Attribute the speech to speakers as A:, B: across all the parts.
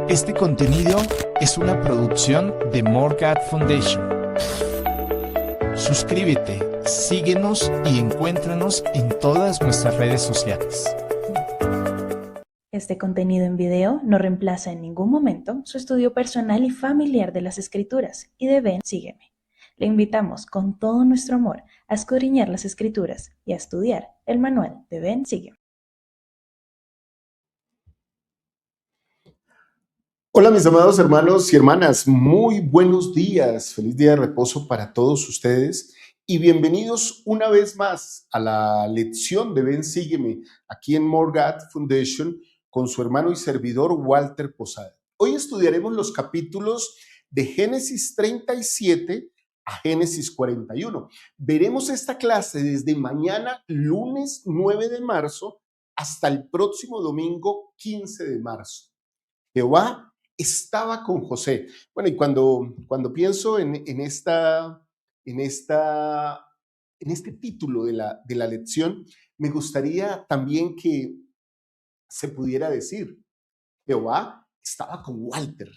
A: Este contenido es una producción de Morgat Foundation. Suscríbete, síguenos y encuéntranos en todas nuestras redes sociales.
B: Este contenido en video no reemplaza en ningún momento su estudio personal y familiar de las Escrituras y de Ven, Sígueme. Le invitamos con todo nuestro amor a escudriñar las Escrituras y a estudiar el manual de Ven, Sígueme.
C: Hola mis amados hermanos y hermanas, muy buenos días, feliz día de reposo para todos ustedes y bienvenidos una vez más a la lección de Ven Sígueme aquí en Morgat Foundation con su hermano y servidor Walter Posada. Hoy estudiaremos los capítulos de Génesis 37 a Génesis 41. Veremos esta clase desde mañana lunes 9 de marzo hasta el próximo domingo 15 de marzo. Jehová estaba con José. Bueno, y cuando pienso en este título de la lección, me gustaría también que se pudiera decir, Jehová estaba con Walter.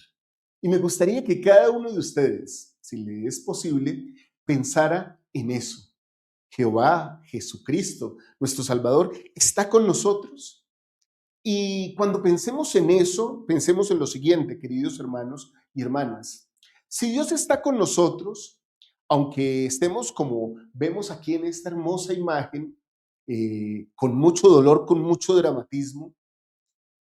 C: Y me gustaría que cada uno de ustedes, si le es posible, pensara en eso. Jehová, Jesucristo, nuestro Salvador, está con nosotros. Y cuando pensemos en eso, pensemos en lo siguiente, queridos hermanos y hermanas. Si Dios está con nosotros, aunque estemos como vemos aquí en esta hermosa imagen, con mucho dolor, con mucho dramatismo,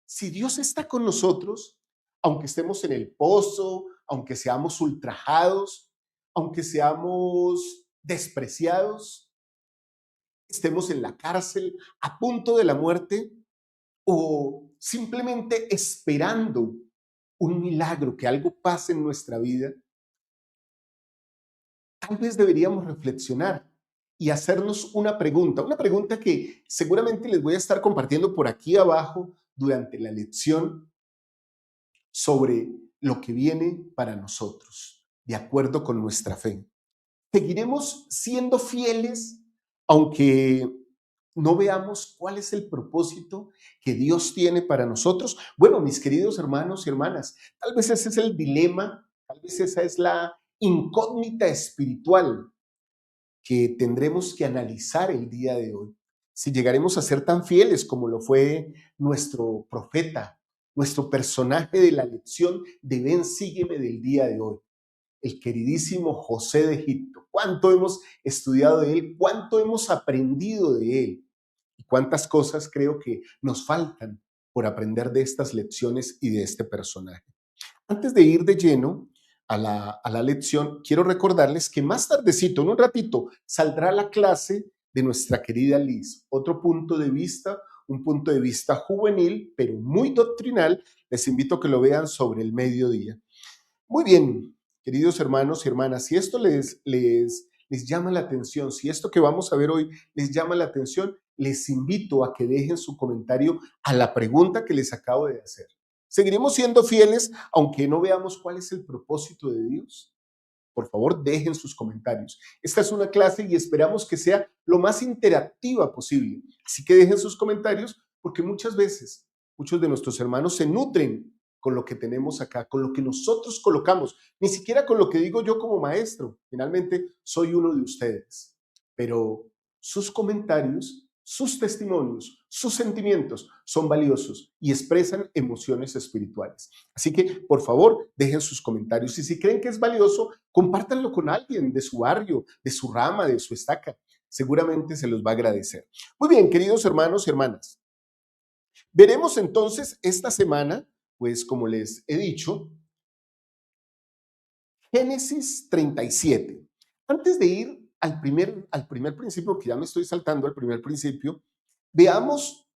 C: si Dios está con nosotros, aunque estemos en el pozo, aunque seamos ultrajados, aunque seamos despreciados, estemos en la cárcel, a punto de la muerte, o simplemente esperando un milagro, que algo pase en nuestra vida, tal vez deberíamos reflexionar y hacernos una pregunta que seguramente les voy a estar compartiendo por aquí abajo durante la lección sobre lo que viene para nosotros, de acuerdo con nuestra fe. ¿Seguiremos siendo fieles aunque no veamos cuál es el propósito que Dios tiene para nosotros? Bueno, mis queridos hermanos y hermanas, tal vez ese es el dilema, tal vez esa es la incógnita espiritual que tendremos que analizar el día de hoy. Si llegaremos a ser tan fieles como lo fue nuestro profeta, nuestro personaje de la lección de Ven, Sígueme del día de hoy, el queridísimo José de Egipto. Cuánto hemos estudiado de él, cuánto hemos aprendido de él y cuántas cosas creo que nos faltan por aprender de estas lecciones y de este personaje. Antes de ir de lleno a la lección, quiero recordarles que más tardecito, en un ratito, saldrá la clase de nuestra querida Liz. Otro punto de vista, un punto de vista juvenil, pero muy doctrinal. Les invito a que lo vean sobre el mediodía. Muy bien, queridos hermanos y hermanas, si esto les llama la atención, si esto que vamos a ver hoy les llama la atención, les invito a que dejen su comentario a la pregunta que les acabo de hacer. ¿Seguiremos siendo fieles aunque no veamos cuál es el propósito de Dios? Por favor, dejen sus comentarios. Esta es una clase y esperamos que sea lo más interactiva posible. Así que dejen sus comentarios porque muchas veces muchos de nuestros hermanos se nutren con lo que tenemos acá, con lo que nosotros colocamos, ni siquiera con lo que digo yo como maestro. Finalmente, soy uno de ustedes. Pero sus comentarios, sus testimonios, sus sentimientos son valiosos y expresan emociones espirituales. Así que, por favor, dejen sus comentarios y si creen que es valioso, compártanlo con alguien de su barrio, de su rama, de su estaca. Seguramente se los va a agradecer. Muy bien, queridos hermanos y hermanas. Veremos entonces esta semana, pues como les he dicho, Génesis 37. Antes de ir al primer principio, que ya me estoy saltando al primer principio, veamos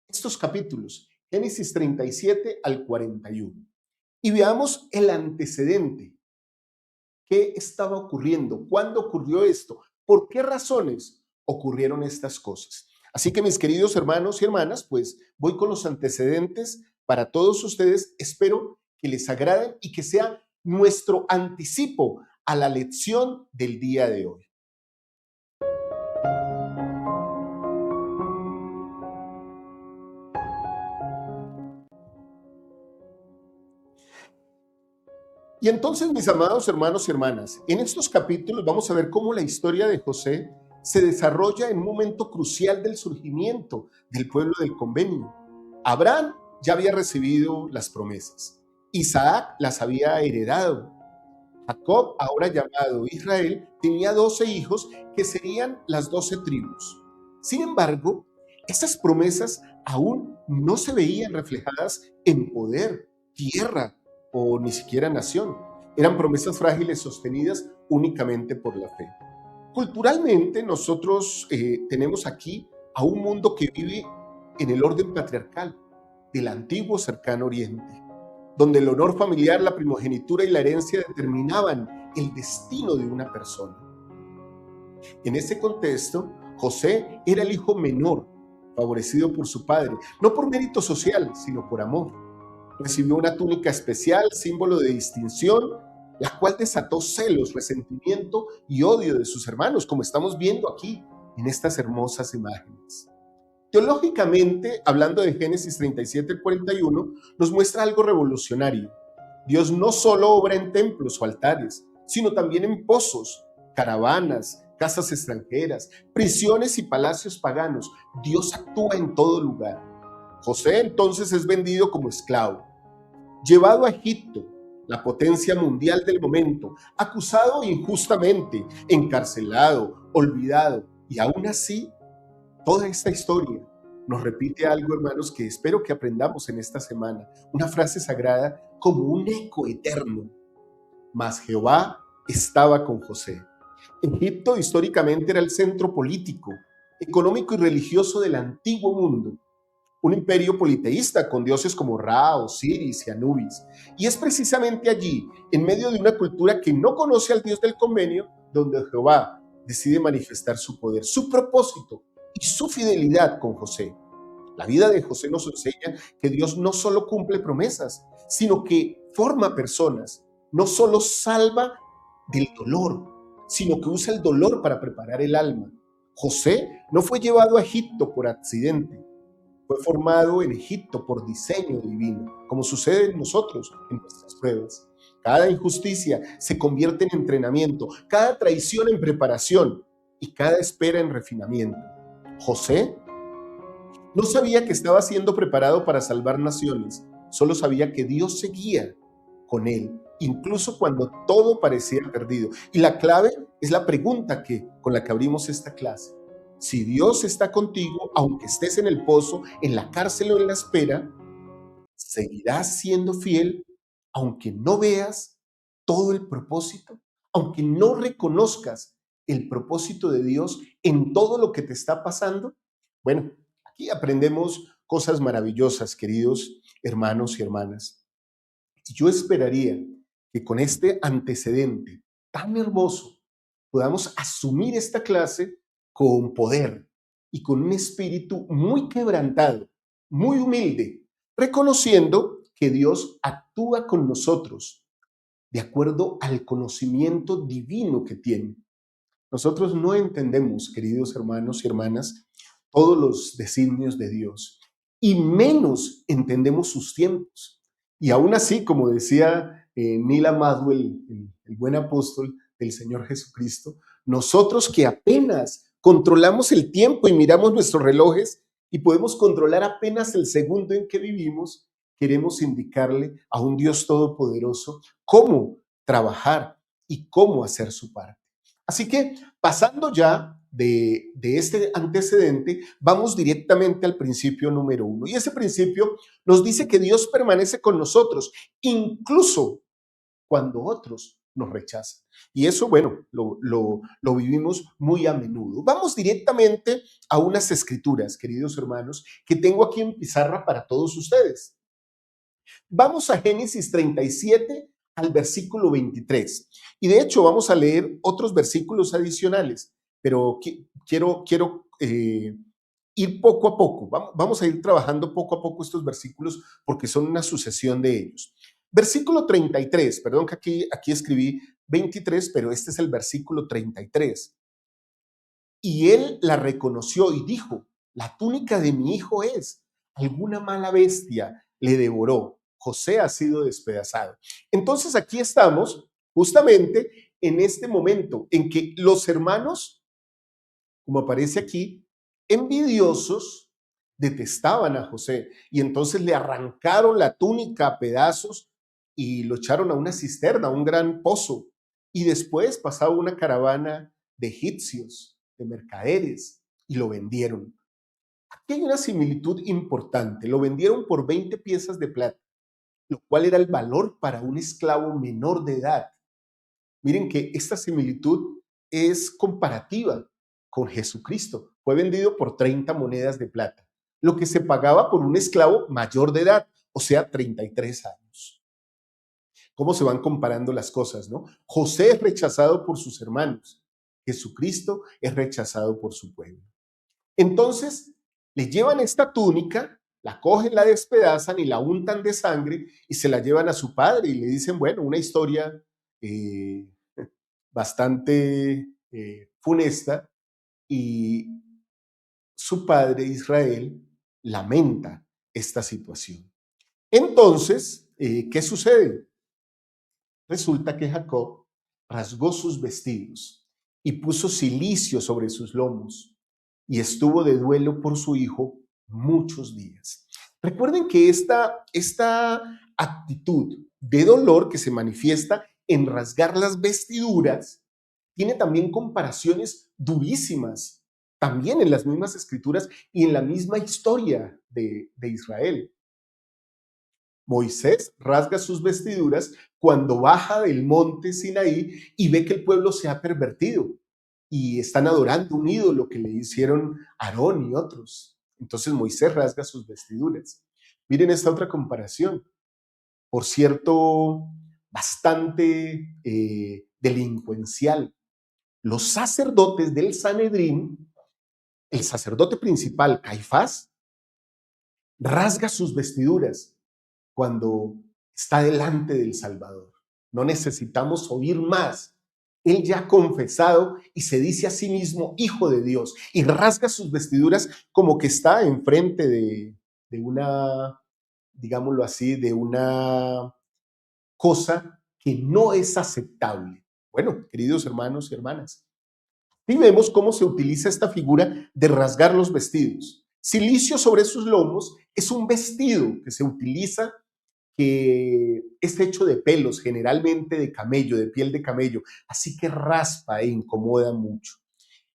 C: estos capítulos, Génesis 37 al 41, y veamos el antecedente. ¿Qué estaba ocurriendo? ¿Cuándo ocurrió esto? ¿Por qué razones ocurrieron estas cosas? Así que mis queridos hermanos y hermanas, pues voy con los antecedentes para todos ustedes. Espero que les agraden y que sea nuestro anticipo a la lección del día de hoy. Y entonces, mis amados hermanos y hermanas, en estos capítulos vamos a ver cómo la historia de José se desarrolla en un momento crucial del surgimiento del pueblo del convenio. Abraham ya había recibido las promesas. Isaac las había heredado. Jacob, ahora llamado Israel, tenía 12 hijos que serían las 12 tribus. Sin embargo, esas promesas aún no se veían reflejadas en poder, tierra o ni siquiera nación. Eran promesas frágiles sostenidas únicamente por la fe. Culturalmente, nosotros tenemos aquí a un mundo que vive en el orden patriarcal del antiguo cercano oriente, donde el honor familiar, la primogenitura y la herencia determinaban el destino de una persona. En ese contexto, José era el hijo menor, favorecido por su padre, no por mérito social, sino por amor. Recibió una túnica especial, símbolo de distinción, la cual desató celos, resentimiento y odio de sus hermanos, como estamos viendo aquí en estas hermosas imágenes. Teológicamente, hablando de Génesis 37 al 41, nos muestra algo revolucionario. Dios no solo obra en templos o altares, sino también en pozos, caravanas, casas extranjeras, prisiones y palacios paganos. Dios actúa en todo lugar. José entonces es vendido como esclavo, llevado a Egipto, la potencia mundial del momento, acusado injustamente, encarcelado, olvidado, y aún así, toda esta historia nos repite algo, hermanos, que espero que aprendamos en esta semana. Una frase sagrada como un eco eterno. Mas Jehová estaba con José. Egipto históricamente era el centro político, económico y religioso del antiguo mundo. Un imperio politeísta con dioses como Ra, Osiris y Anubis. Y es precisamente allí, en medio de una cultura que no conoce al Dios del convenio, donde Jehová decide manifestar su poder, su propósito y su fidelidad con José. La vida de José nos enseña que Dios no solo cumple promesas, sino que forma personas, no solo salva del dolor, sino que usa el dolor para preparar el alma. José no fue llevado a Egipto por accidente, fue formado en Egipto por diseño divino, como sucede en nosotros en nuestras pruebas. Cada injusticia se convierte en entrenamiento, cada traición en preparación y cada espera en refinamiento. José no sabía que estaba siendo preparado para salvar naciones, solo sabía que Dios seguía con él, incluso cuando todo parecía perdido. Y la clave es la pregunta con la que abrimos esta clase. Si Dios está contigo, aunque estés en el pozo, en la cárcel o en la espera, ¿seguirás siendo fiel aunque no veas todo el propósito? Aunque no reconozcas el propósito de Dios en todo lo que te está pasando. Bueno, aquí aprendemos cosas maravillosas, queridos hermanos y hermanas. Y yo esperaría que con este antecedente tan hermoso podamos asumir esta clase con poder y con un espíritu muy quebrantado, muy humilde, reconociendo que Dios actúa con nosotros de acuerdo al conocimiento divino que tiene. Nosotros no entendemos, queridos hermanos y hermanas, todos los designios de Dios y menos entendemos sus tiempos. Y aún así, como decía Neil Maxwell, el buen apóstol del Señor Jesucristo, nosotros que apenas controlamos el tiempo y miramos nuestros relojes y podemos controlar apenas el segundo en que vivimos, queremos indicarle a un Dios todopoderoso cómo trabajar y cómo hacer su parte. Así que, pasando ya de este antecedente, vamos directamente al principio número 1. Y ese principio nos dice que Dios permanece con nosotros, incluso cuando otros nos rechazan. Y eso, bueno, lo vivimos muy a menudo. Vamos directamente a unas escrituras, queridos hermanos, que tengo aquí en pizarra para todos ustedes. Vamos a Génesis 37 al versículo 23. Y de hecho vamos a leer otros versículos adicionales, pero quiero ir poco a poco. Vamos a ir trabajando poco a poco estos versículos porque son una sucesión de ellos. Versículo 33, perdón que aquí escribí 23, pero este es el versículo 33. Y él la reconoció y dijo, la túnica de mi hijo es, alguna mala bestia le devoró. José ha sido despedazado. Entonces aquí estamos justamente en este momento en que los hermanos, como aparece aquí, envidiosos, detestaban a José y entonces le arrancaron la túnica a pedazos y lo echaron a una cisterna, a un gran pozo. Y después pasaba una caravana de egipcios, de mercaderes, y lo vendieron. Aquí hay una similitud importante. Lo vendieron por 20 piezas de plata, lo cual era el valor para un esclavo menor de edad. Miren que esta similitud es comparativa con Jesucristo. Fue vendido por 30 monedas de plata, lo que se pagaba por un esclavo mayor de edad, o sea, 33 años. ¿Cómo se van comparando las cosas, no? José es rechazado por sus hermanos. Jesucristo es rechazado por su pueblo. Entonces, le llevan esta túnica, la cogen, la despedazan y la untan de sangre y se la llevan a su padre y le dicen, bueno, una historia eh, bastante funesta, y su padre Israel lamenta esta situación. Entonces, ¿qué sucede? Resulta que Jacob rasgó sus vestidos y puso cilicio sobre sus lomos y estuvo de duelo por su hijo muchos días. Recuerden que esta actitud de dolor que se manifiesta en rasgar las vestiduras tiene también comparaciones durísimas, también en las mismas escrituras y en la misma historia de Israel. Moisés rasga sus vestiduras cuando baja del monte Sinaí y ve que el pueblo se ha pervertido y están adorando un ídolo que le hicieron Aarón y otros. Entonces Moisés rasga sus vestiduras. Miren esta otra comparación, por cierto, bastante delincuencial. Los sacerdotes del Sanedrín, el sacerdote principal, Caifás, rasga sus vestiduras cuando está delante del Salvador. No necesitamos oír más. Él ya ha confesado y se dice a sí mismo hijo de Dios y rasga sus vestiduras como que está enfrente de una, digámoslo así, de una cosa que no es aceptable. Bueno, queridos hermanos y hermanas, y vemos cómo se utiliza esta figura de rasgar los vestidos. Cilicio sobre sus lomos es un vestido que se utiliza, que es hecho de pelos, generalmente de camello, de piel de camello, así que raspa e incomoda mucho.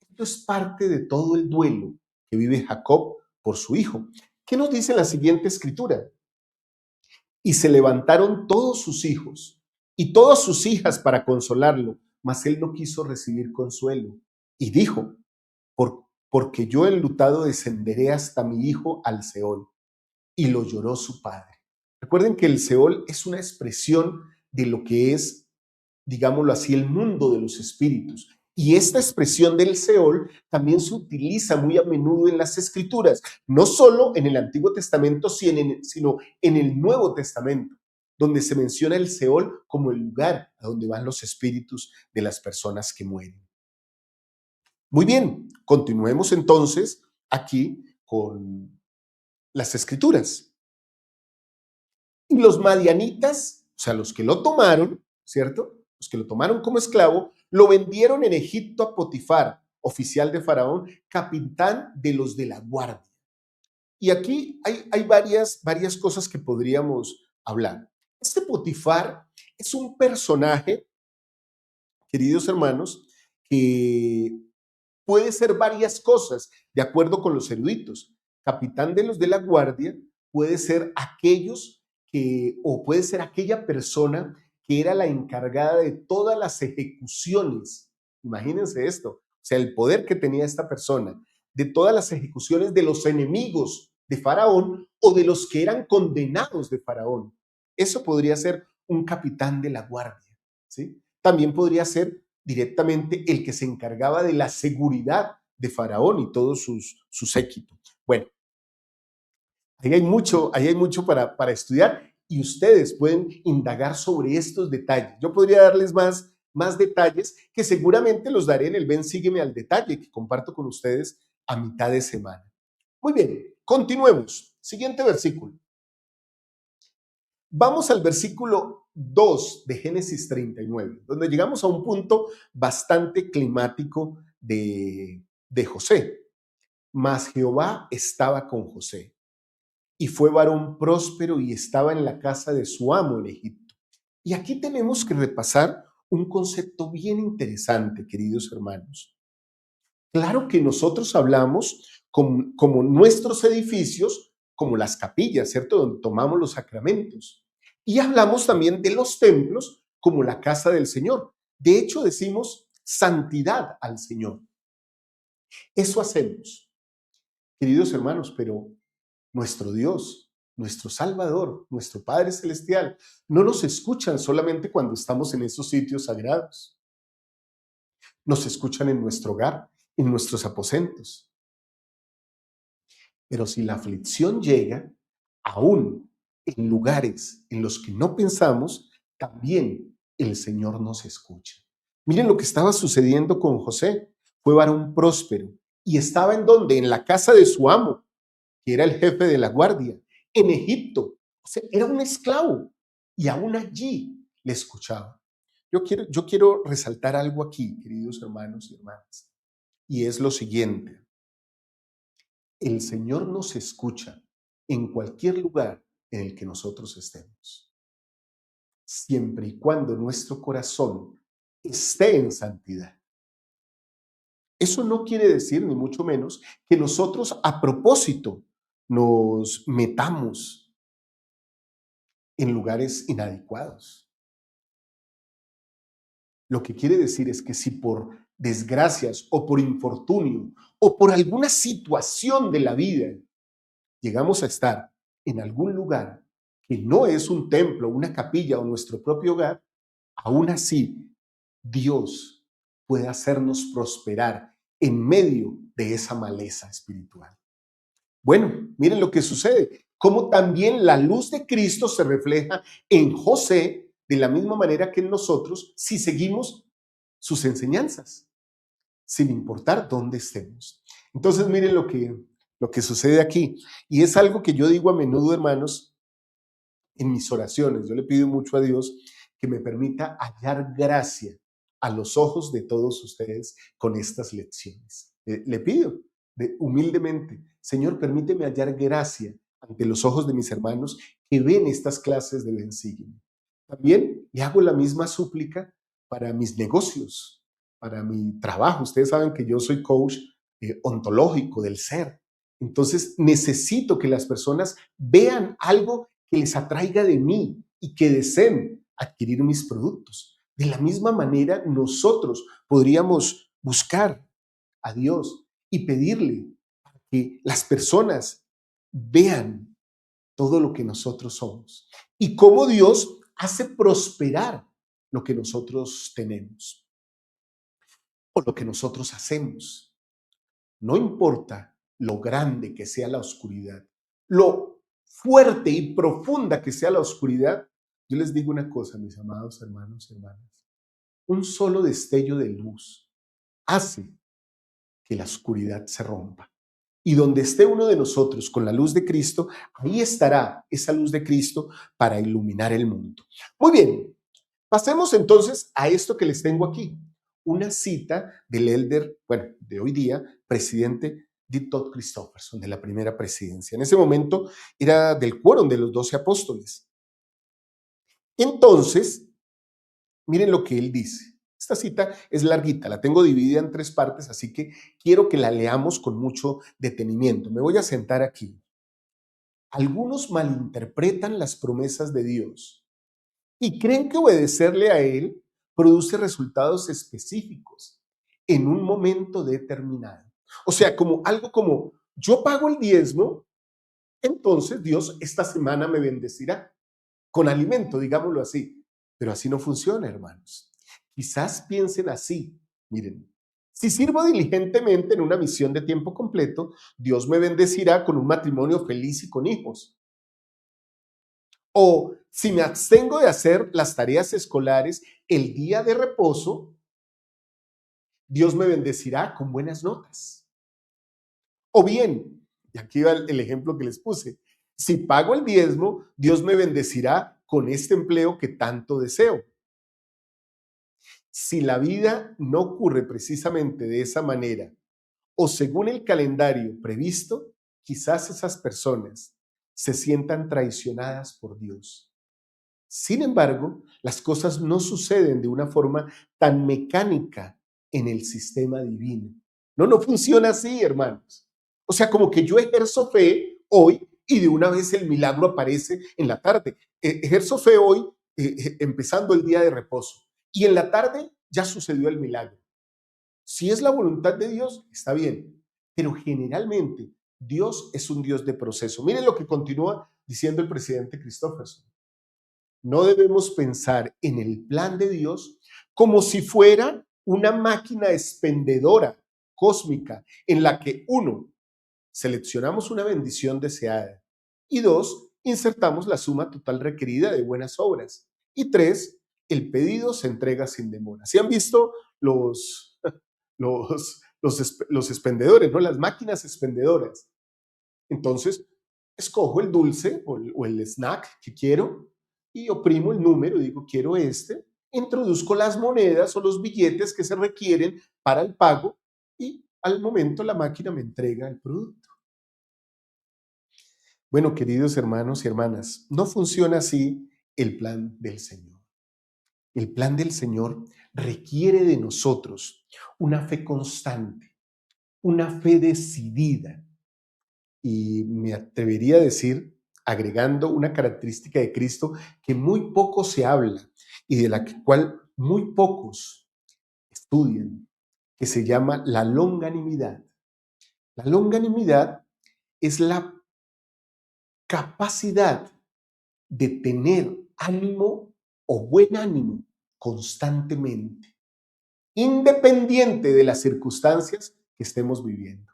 C: Esto es parte de todo el duelo que vive Jacob por su hijo. ¿Qué nos dice la siguiente escritura? Y se levantaron todos sus hijos y todas sus hijas para consolarlo, mas él no quiso recibir consuelo. Y dijo, porque yo enlutado descenderé hasta mi hijo al Seol. Y lo lloró su padre. Recuerden que el Seol es una expresión de lo que es, digámoslo así, el mundo de los espíritus. Y esta expresión del Seol también se utiliza muy a menudo en las Escrituras, no solo en el Antiguo Testamento, sino en el Nuevo Testamento, donde se menciona el Seol como el lugar a donde van los espíritus de las personas que mueren. Muy bien, continuemos entonces aquí con las Escrituras. Y los madianitas, o sea, los que lo tomaron, ¿cierto? Los que lo tomaron como esclavo, lo vendieron en Egipto a Potifar, oficial de Faraón, capitán de los de la guardia. Y aquí hay varias cosas que podríamos hablar. Este Potifar es un personaje, queridos hermanos, que puede ser varias cosas, de acuerdo con los eruditos. Capitán de los de la guardia puede ser o puede ser aquella persona que era la encargada de todas las ejecuciones. Imagínense esto, o sea, el poder que tenía esta persona, de todas las ejecuciones de los enemigos de Faraón o de los que eran condenados de Faraón. Eso podría ser un capitán de la guardia, ¿sí? También podría ser directamente el que se encargaba de la seguridad de Faraón y todo su séquito. Bueno, ahí hay mucho para estudiar y ustedes pueden indagar sobre estos detalles. Yo podría darles más detalles que seguramente los daré en el Ven, Sígueme al Detalle, que comparto con ustedes a mitad de semana. Muy bien, continuemos. Siguiente versículo. Vamos al versículo 2 de Génesis 39, donde llegamos a un punto bastante climático de José. Mas Jehová estaba con José, y fue varón próspero y estaba en la casa de su amo en Egipto. Y aquí tenemos que repasar un concepto bien interesante, queridos hermanos. Claro que nosotros hablamos como nuestros edificios, como las capillas, ¿cierto? Donde tomamos los sacramentos. Y hablamos también de los templos como la casa del Señor. De hecho, decimos santidad al Señor. Eso hacemos, queridos hermanos, pero nuestro Dios, nuestro Salvador, nuestro Padre Celestial, no nos escuchan solamente cuando estamos en esos sitios sagrados. Nos escuchan en nuestro hogar, en nuestros aposentos. Pero si la aflicción llega, aún en lugares en los que no pensamos, también el Señor nos escucha. Miren lo que estaba sucediendo con José. Fue varón próspero y estaba ¿en dónde? En la casa de su amo, que era el jefe de la guardia, en Egipto. O sea, era un esclavo y aún allí le escuchaba. Yo quiero resaltar algo aquí, queridos hermanos y hermanas, y es lo siguiente. El Señor nos escucha en cualquier lugar en el que nosotros estemos, siempre y cuando nuestro corazón esté en santidad. Eso no quiere decir, ni mucho menos, que nosotros a propósito nos metamos en lugares inadecuados. Lo que quiere decir es que si por desgracias o por infortunio o por alguna situación de la vida llegamos a estar en algún lugar que no es un templo, una capilla o nuestro propio hogar, aún así Dios puede hacernos prosperar en medio de esa maleza espiritual. Bueno, miren lo que sucede, cómo también la luz de Cristo se refleja en José de la misma manera que en nosotros si seguimos sus enseñanzas, sin importar dónde estemos. Entonces, miren lo que sucede aquí. Y es algo que yo digo a menudo, hermanos, en mis oraciones. Yo le pido mucho a Dios que me permita hallar gracia a los ojos de todos ustedes con estas lecciones. Le pido humildemente, Señor, permíteme hallar gracia ante los ojos de mis hermanos que ven estas clases de Ven, Sígueme. También le hago la misma súplica para mis negocios, para mi trabajo. Ustedes saben que yo soy coach ontológico del ser. Entonces necesito que las personas vean algo que les atraiga de mí y que deseen adquirir mis productos. De la misma manera, nosotros podríamos buscar a Dios y pedirle que las personas vean todo lo que nosotros somos y cómo Dios hace prosperar lo que nosotros tenemos o lo que nosotros hacemos. No importa lo grande que sea la oscuridad, lo fuerte y profunda que sea la oscuridad, yo les digo una cosa, mis amados hermanos y hermanas, un solo destello de luz hace que la oscuridad se rompa. Y donde esté uno de nosotros con la luz de Cristo, ahí estará esa luz de Cristo para iluminar el mundo. Muy bien, pasemos entonces a esto que les tengo aquí. Una cita del elder, bueno, de hoy día, presidente D. Todd Christofferson, de la primera presidencia. En ese momento era del quórum de los 12 apóstoles. Entonces, miren lo que él dice. Esta cita es larguita, la tengo dividida en 3 partes, así que quiero que la leamos con mucho detenimiento. Me voy a sentar aquí. Algunos malinterpretan las promesas de Dios y creen que obedecerle a Él produce resultados específicos en un momento determinado. O sea, como algo como, yo pago el diezmo, entonces Dios esta semana me bendecirá con alimento, digámoslo así. Pero así no funciona, hermanos. Quizás piensen así, miren, si sirvo diligentemente en una misión de tiempo completo, Dios me bendecirá con un matrimonio feliz y con hijos. O si me abstengo de hacer las tareas escolares el día de reposo, Dios me bendecirá con buenas notas. O bien, y aquí va el ejemplo que les puse, si pago el diezmo, Dios me bendecirá con este empleo que tanto deseo? Si la vida no ocurre precisamente de esa manera o según el calendario previsto, quizás esas personas se sientan traicionadas por Dios. Sin embargo, las cosas no suceden de una forma tan mecánica en el sistema divino. No funciona así, hermanos. O sea, como que yo ejerzo fe hoy y de una vez el milagro aparece en la tarde. Ejerzo fe hoy, empezando el día de reposo, y en la tarde ya sucedió el milagro. Si es la voluntad de Dios, está bien, pero generalmente Dios es un Dios de proceso. Miren lo que continúa diciendo el presidente Christopherson. No debemos pensar en el plan de Dios como si fuera una máquina expendedora cósmica en la que, uno, seleccionamos una bendición deseada y dos, insertamos la suma total requerida de buenas obras y tres, el pedido se entrega sin demora. ¿Sí han visto los expendedores, ¿no? Las máquinas expendedoras? Entonces, escojo el dulce o el snack que quiero y oprimo el número, digo, quiero este, introduzco las monedas o los billetes que se requieren para el pago y al momento la máquina me entrega el producto. Bueno, queridos hermanos y hermanas, no funciona así el plan del Señor. El plan del Señor requiere de nosotros una fe constante, una fe decidida. Y me atrevería a decir, agregando una característica de Cristo que muy poco se habla y de la cual muy pocos estudian, que se llama la longanimidad. La longanimidad es la capacidad de tener ánimo o buen ánimo constantemente, independiente de las circunstancias que estemos viviendo.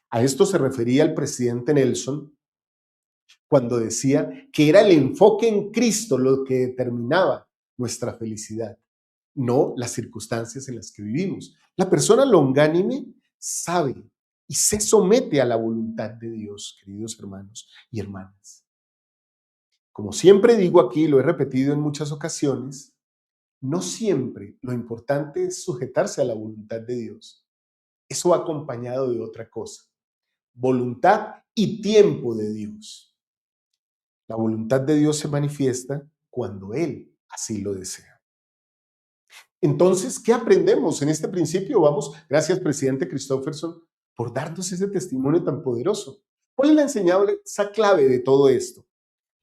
C: A esto se refería el presidente Nelson cuando decía que era el enfoque en Cristo lo que determinaba nuestra felicidad, no las circunstancias en las que vivimos. La persona longánime sabe y se somete a la voluntad de Dios, queridos hermanos y hermanas. Como siempre digo aquí, lo he repetido en muchas ocasiones, no siempre lo importante es sujetarse a la voluntad de Dios. Eso va acompañado de otra cosa, voluntad y tiempo de Dios. La voluntad de Dios se manifiesta cuando Él así lo desea. Entonces, ¿qué aprendemos en este principio? Vamos, gracias, presidente Christopherson, por darnos ese testimonio tan poderoso. ¿Cuál es la enseñanza clave de todo esto?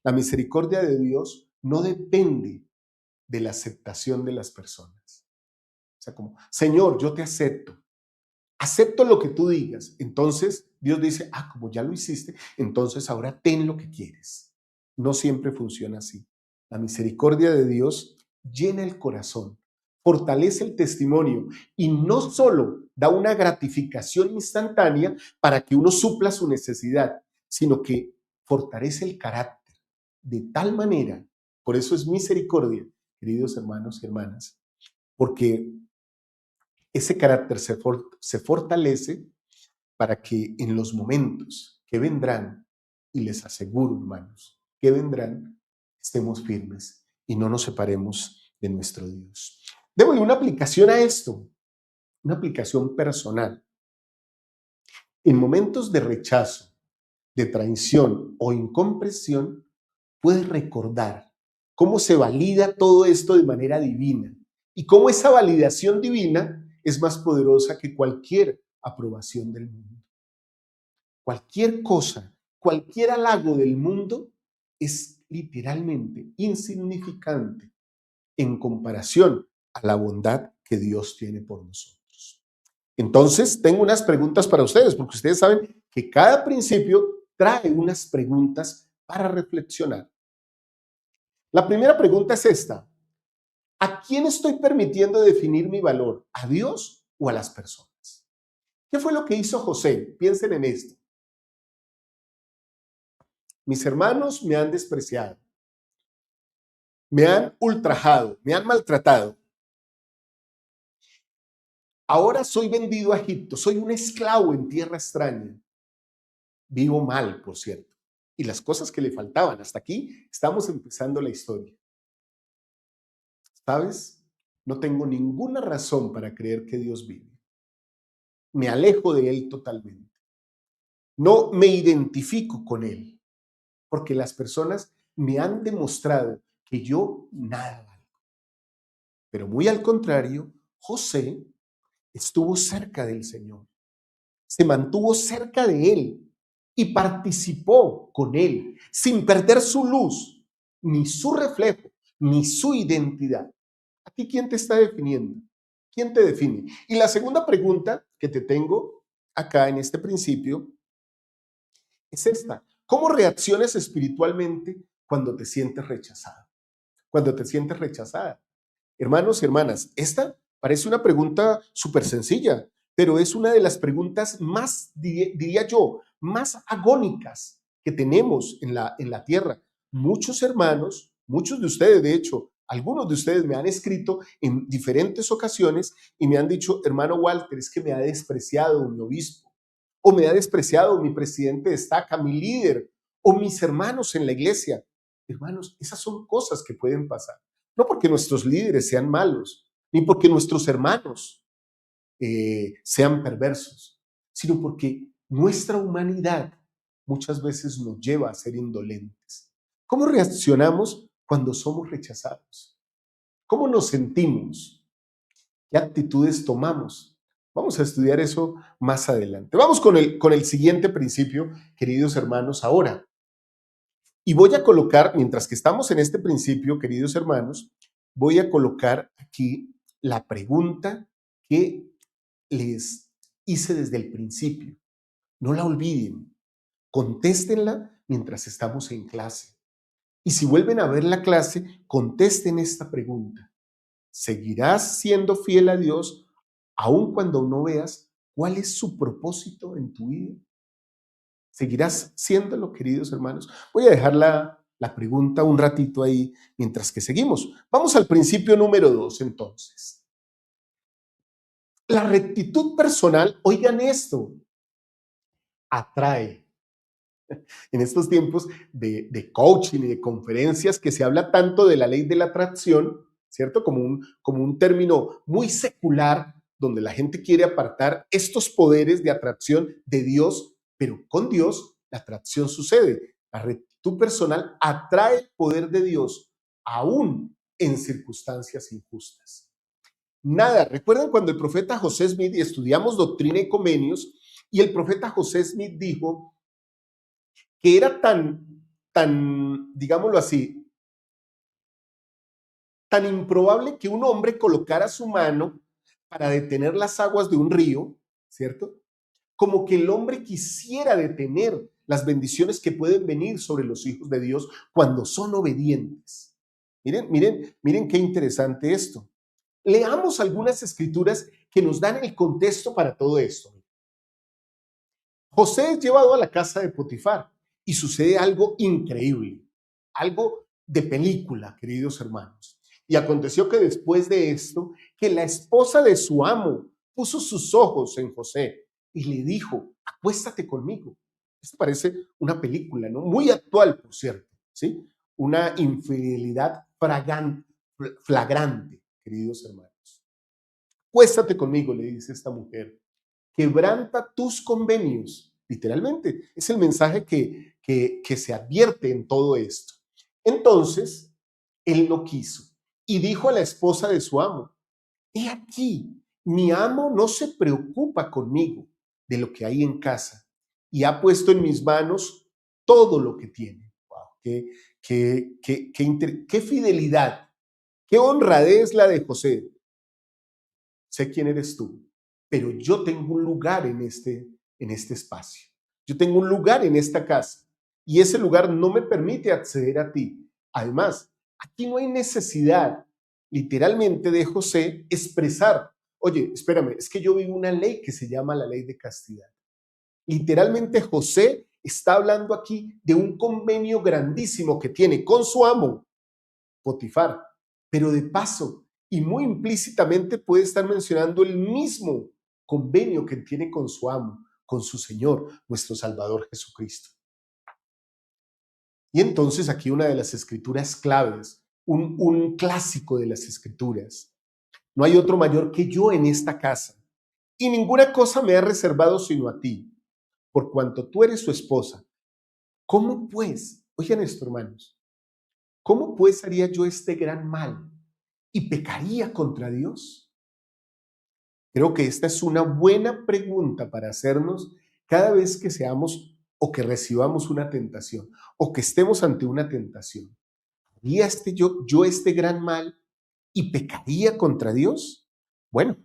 C: La misericordia de Dios no depende de la aceptación de las personas. O sea, como, Señor, yo te acepto lo que tú digas. Entonces, Dios dice, como ya lo hiciste, entonces ahora ten lo que quieres. No siempre funciona así. La misericordia de Dios llena el corazón, fortalece el testimonio y no solo da una gratificación instantánea para que uno supla su necesidad, sino que fortalece el carácter de tal manera, por eso es misericordia, queridos hermanos y hermanas, porque ese carácter se fortalece para que en los momentos que vendrán, y les aseguro, hermanos, que vendrán, estemos firmes y no nos separemos de nuestro Dios. Démosle una aplicación a esto, una aplicación personal. En momentos de rechazo, de traición o incomprensión, puedes recordar cómo se valida todo esto de manera divina y cómo esa validación divina es más poderosa que cualquier aprobación del mundo. Cualquier cosa, cualquier halago del mundo es literalmente insignificante en comparación a la bondad que Dios tiene por nosotros. Entonces, tengo unas preguntas para ustedes, porque ustedes saben que cada principio trae unas preguntas para reflexionar. La primera pregunta es esta: ¿a quién estoy permitiendo definir mi valor? ¿A Dios o a las personas? ¿Qué fue lo que hizo José? Piensen en esto. Mis hermanos me han despreciado, me han ultrajado, me han maltratado. Ahora soy vendido a Egipto, soy un esclavo en tierra extraña. Vivo mal, por cierto. Y las cosas que le faltaban. Hasta aquí estamos empezando la historia. ¿Sabes? No tengo ninguna razón para creer que Dios vive. Me alejo de Él totalmente. No me identifico con Él, porque las personas me han demostrado que yo nada valgo. Pero muy al contrario, José estuvo cerca del Señor, se mantuvo cerca de Él y participó con Él sin perder su luz, ni su reflejo, ni su identidad. ¿A ti quién te está definiendo? ¿Quién te define? Y la segunda pregunta que te tengo acá en este principio es esta. ¿Cómo reaccionas espiritualmente cuando te sientes rechazado? Cuando te sientes rechazada. Hermanos y hermanas, esta parece una pregunta súper sencilla, pero es una de las preguntas más, diría yo, más agónicas que tenemos en la tierra. Muchos hermanos, muchos de ustedes, de hecho, algunos de ustedes me han escrito en diferentes ocasiones y me han dicho, hermano Walter, es que me ha despreciado mi obispo, o me ha despreciado mi presidente de estaca, mi líder, o mis hermanos en la iglesia. Hermanos, esas son cosas que pueden pasar. No porque nuestros líderes sean malos, ni porque nuestros hermanos sean perversos, sino porque nuestra humanidad muchas veces nos lleva a ser indolentes. ¿Cómo reaccionamos cuando somos rechazados? ¿Cómo nos sentimos? ¿Qué actitudes tomamos? Vamos a estudiar eso más adelante. Vamos con el siguiente principio, queridos hermanos, ahora. Y voy a colocar, mientras que estamos en este principio, queridos hermanos, voy a colocar aquí la pregunta que les hice desde el principio. No la olviden, contéstenla mientras estamos en clase. Y si vuelven a ver la clase, contesten esta pregunta. ¿Seguirás siendo fiel a Dios aun cuando no veas cuál es su propósito en tu vida? ¿Seguirás siéndolo, queridos hermanos? Voy a dejar la pregunta un ratito ahí mientras que seguimos. Vamos al principio número 2, entonces. La rectitud personal, oigan esto, atrae. En estos tiempos de coaching y de conferencias que se habla tanto de la ley de la atracción, ¿cierto? Como un término muy secular donde la gente quiere apartar estos poderes de atracción de Dios, pero con Dios la atracción sucede. La rectitud personal atrae el poder de Dios aún en circunstancias injustas. Nada, recuerdan cuando el profeta José Smith, y estudiamos Doctrina y Convenios, y el profeta José Smith dijo que era digámoslo así, tan improbable que un hombre colocara su mano para detener las aguas de un río, ¿cierto? Como que el hombre quisiera detener las bendiciones que pueden venir sobre los hijos de Dios cuando son obedientes. Miren qué interesante esto. Leamos algunas escrituras que nos dan el contexto para todo esto. José es llevado a la casa de Potifar y sucede algo increíble, algo de película, queridos hermanos. Y aconteció que después de esto, que la esposa de su amo puso sus ojos en José y le dijo, acuéstate conmigo. Esto parece una película, ¿no? Muy actual, por cierto, ¿sí? Una infidelidad flagrante, queridos hermanos. Acuéstate conmigo, le dice esta mujer. Quebranta tus convenios. Literalmente, es el mensaje que se advierte en todo esto. Entonces, él no quiso y dijo a la esposa de su amo, he aquí, mi amo no se preocupa conmigo de lo que hay en casa y ha puesto en mis manos todo lo que tiene. Wow, qué fidelidad, qué honradez la de José. Sé quién eres tú, pero yo tengo un lugar en este espacio. Yo tengo un lugar en esta casa y ese lugar no me permite acceder a ti. Además, aquí no hay necesidad, literalmente, de José expresar, oye, espérame, es que yo vivo una ley que se llama la ley de castidad. Literalmente, José está hablando aquí de un convenio grandísimo que tiene con su amo, Potifar, pero de paso y muy implícitamente puede estar mencionando el mismo convenio que tiene con su amo, con su Señor, nuestro Salvador Jesucristo. Y entonces aquí una de las escrituras claves, un clásico de las Escrituras. No hay otro mayor que yo en esta casa, y ninguna cosa me ha reservado sino a ti, por cuanto tú eres su esposa. ¿Cómo pues, oigan esto, hermanos, cómo pues haría yo este gran mal y pecaría contra Dios? Creo que esta es una buena pregunta para hacernos cada vez que seamos o que recibamos una tentación o que estemos ante una tentación. ¿Haría yo este gran mal y pecaría contra Dios? Bueno,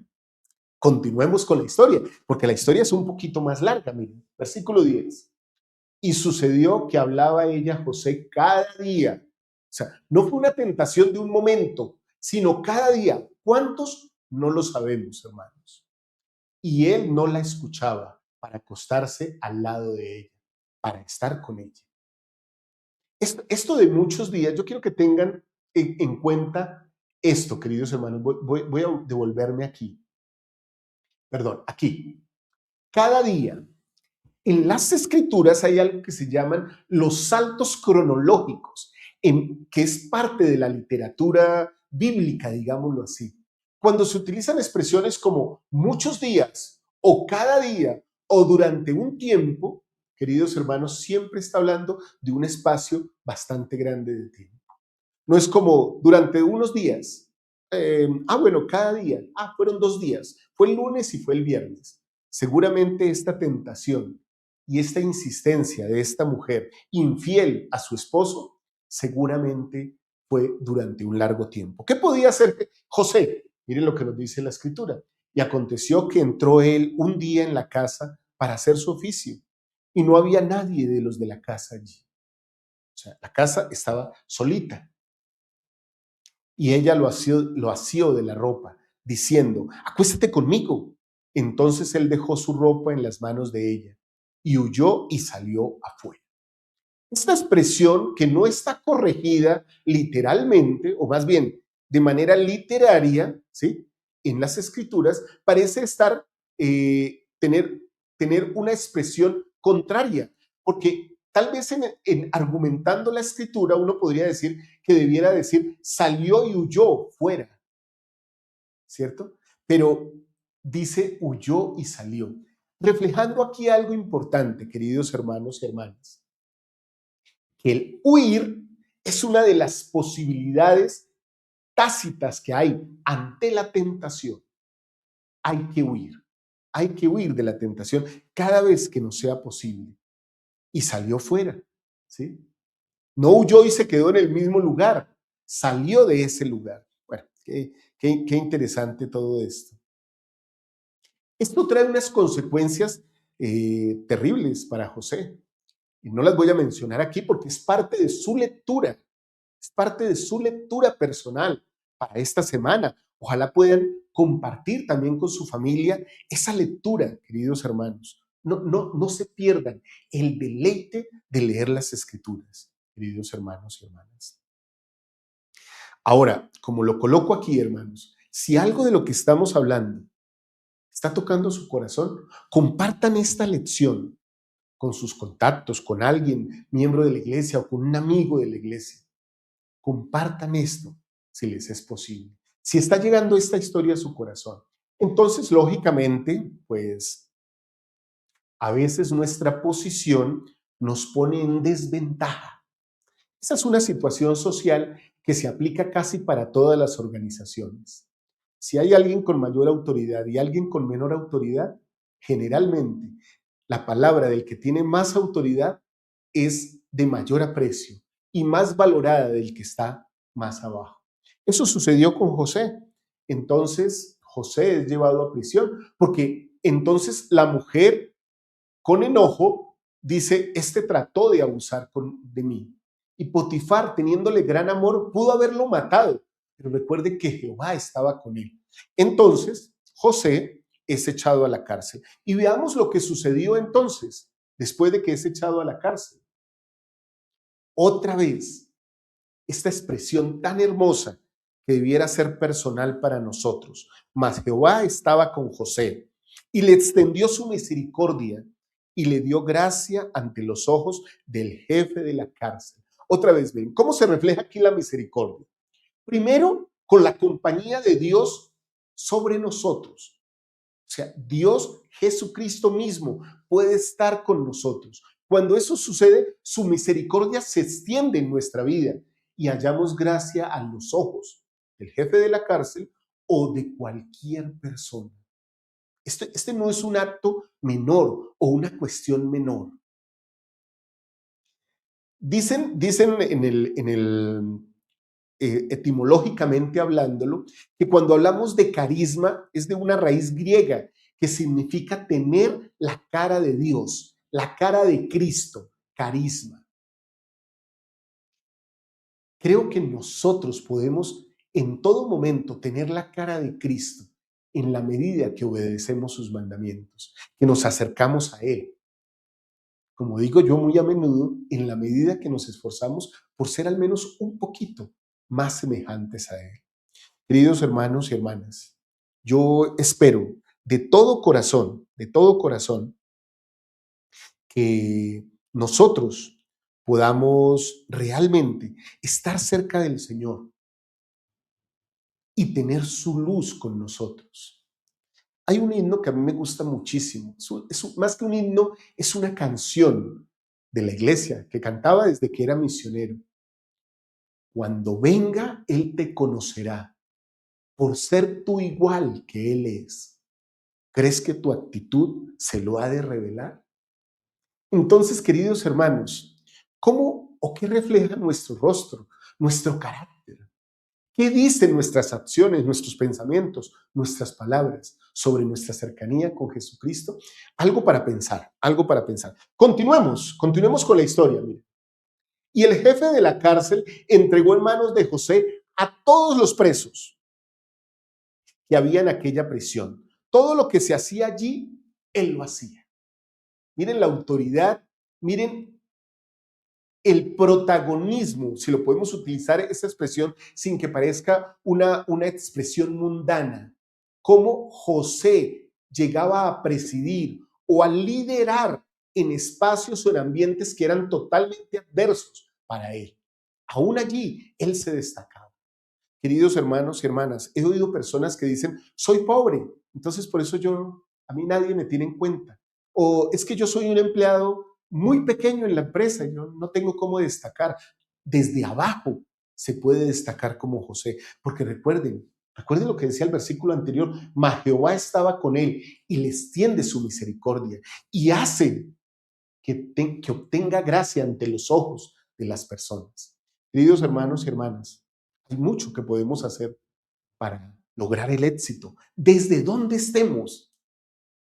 C: continuemos con la historia, porque la historia es un poquito más larga. Miren, versículo 10. Y sucedió que hablaba ella a José cada día. O sea, no fue una tentación de un momento, sino cada día. ¿Cuántos? No lo sabemos, hermanos. Y él no la escuchaba para acostarse al lado de ella, para estar con ella. Esto de muchos días, yo quiero que tengan en cuenta esto, queridos hermanos. Voy a devolverme aquí. Perdón, aquí. Cada día. En las Escrituras hay algo que se llaman los saltos cronológicos, que es parte de la literatura bíblica, digámoslo así. Cuando se utilizan expresiones como muchos días o cada día o durante un tiempo, queridos hermanos, siempre está hablando de un espacio bastante grande de tiempo. No es como durante unos días. Bueno, cada día. Fueron 2 días. Fue el lunes y fue el viernes. Seguramente esta tentación y esta insistencia de esta mujer infiel a su esposo, seguramente fue durante un largo tiempo. ¿Qué podía hacer José? Miren lo que nos dice la Escritura. Y aconteció que entró él un día en la casa para hacer su oficio, y no había nadie de los de la casa allí. O sea, la casa estaba solita. Y ella lo asió de la ropa, diciendo, acuéstate conmigo. Entonces él dejó su ropa en las manos de ella y huyó y salió afuera. Esta expresión, que no está corregida literalmente, o más bien de manera literaria, ¿sí?, en las Escrituras, parece tener una expresión contraria, porque tal vez en argumentando la Escritura uno podría decir que debiera decir salió y huyó fuera, ¿cierto? Pero dice huyó y salió, reflejando aquí algo importante, queridos hermanos y hermanas, que el huir es una de las posibilidades tácitas que hay ante la tentación. Hay que huir de la tentación cada vez que nos sea posible. Y salió fuera, ¿sí? No huyó y se quedó en el mismo lugar, salió de ese lugar. Bueno, qué interesante todo esto. Esto trae unas consecuencias terribles para José. Y no las voy a mencionar aquí porque es parte de su lectura, personal para esta semana. Ojalá puedan compartir también con su familia esa lectura, queridos hermanos. No se pierdan el deleite de leer las Escrituras, queridos hermanos y hermanas. Ahora, como lo coloco aquí, hermanos, si algo de lo que estamos hablando está tocando su corazón, compartan esta lección con sus contactos, con alguien, miembro de la iglesia o con un amigo de la iglesia. Compartan esto si les es posible. Si está llegando esta historia a su corazón, entonces, lógicamente, pues, a veces nuestra posición nos pone en desventaja. Esa es una situación social que se aplica casi para todas las organizaciones. Si hay alguien con mayor autoridad y alguien con menor autoridad, generalmente la palabra del que tiene más autoridad es de mayor aprecio y más valorada del que está más abajo. Eso sucedió con José. Entonces, José es llevado a prisión porque entonces la mujer, con enojo, dice, este trató de abusar de mí. Y Potifar, teniéndole gran amor, pudo haberlo matado, pero recuerde que Jehová estaba con él. Entonces, José es echado a la cárcel. Y veamos lo que sucedió entonces, después de que es echado a la cárcel. Otra vez, esta expresión tan hermosa que debiera ser personal para nosotros. Mas Jehová estaba con José y le extendió su misericordia y le dio gracia ante los ojos del jefe de la cárcel. Otra vez, ven, ¿cómo se refleja aquí la misericordia? Primero, con la compañía de Dios sobre nosotros. O sea, Dios, Jesucristo mismo, puede estar con nosotros. Cuando eso sucede, su misericordia se extiende en nuestra vida y hallamos gracia a los ojos del jefe de la cárcel o de cualquier persona. Este no es un acto menor o una cuestión menor. Dicen etimológicamente hablándolo, que cuando hablamos de carisma es de una raíz griega que significa tener la cara de Dios, la cara de Cristo, carisma. Creo que nosotros podemos en todo momento tener la cara de Cristo en la medida que obedecemos sus mandamientos, que nos acercamos a Él. Como digo yo muy a menudo, en la medida que nos esforzamos por ser al menos un poquito más semejantes a Él. Queridos hermanos y hermanas, yo espero de todo corazón, que nosotros podamos realmente estar cerca del Señor y tener su luz con nosotros. Hay un himno que a mí me gusta muchísimo. Más que un himno, es una canción de la iglesia que cantaba desde que era misionero. Cuando venga, Él te conocerá por ser tú igual que Él es. ¿Crees que tu actitud se lo ha de revelar? Entonces, queridos hermanos, ¿cómo o qué refleja nuestro rostro, nuestro carácter? ¿Qué dicen nuestras acciones, nuestros pensamientos, nuestras palabras sobre nuestra cercanía con Jesucristo? Algo para pensar, algo para pensar. Continuemos con la historia. Mire. Y el jefe de la cárcel entregó en manos de José a todos los presos que había en aquella prisión. Todo lo que se hacía allí, él lo hacía. Miren la autoridad, miren el protagonismo, si lo podemos utilizar esa expresión sin que parezca una expresión mundana, cómo José llegaba a presidir o a liderar en espacios o en ambientes que eran totalmente adversos para él. Aún allí, él se destacaba. Queridos hermanos y hermanas, he oído personas que dicen, soy pobre, entonces por eso a mí nadie me tiene en cuenta. O es que yo soy un empleado muy pequeño en la empresa, yo no tengo cómo destacar. Desde abajo se puede destacar como José, porque recuerden lo que decía el versículo anterior, mas Jehová estaba con él y le extiende su misericordia y hace que obtenga gracia ante los ojos de las personas. Queridos hermanos y hermanas, hay mucho que podemos hacer para lograr el éxito, desde donde estemos.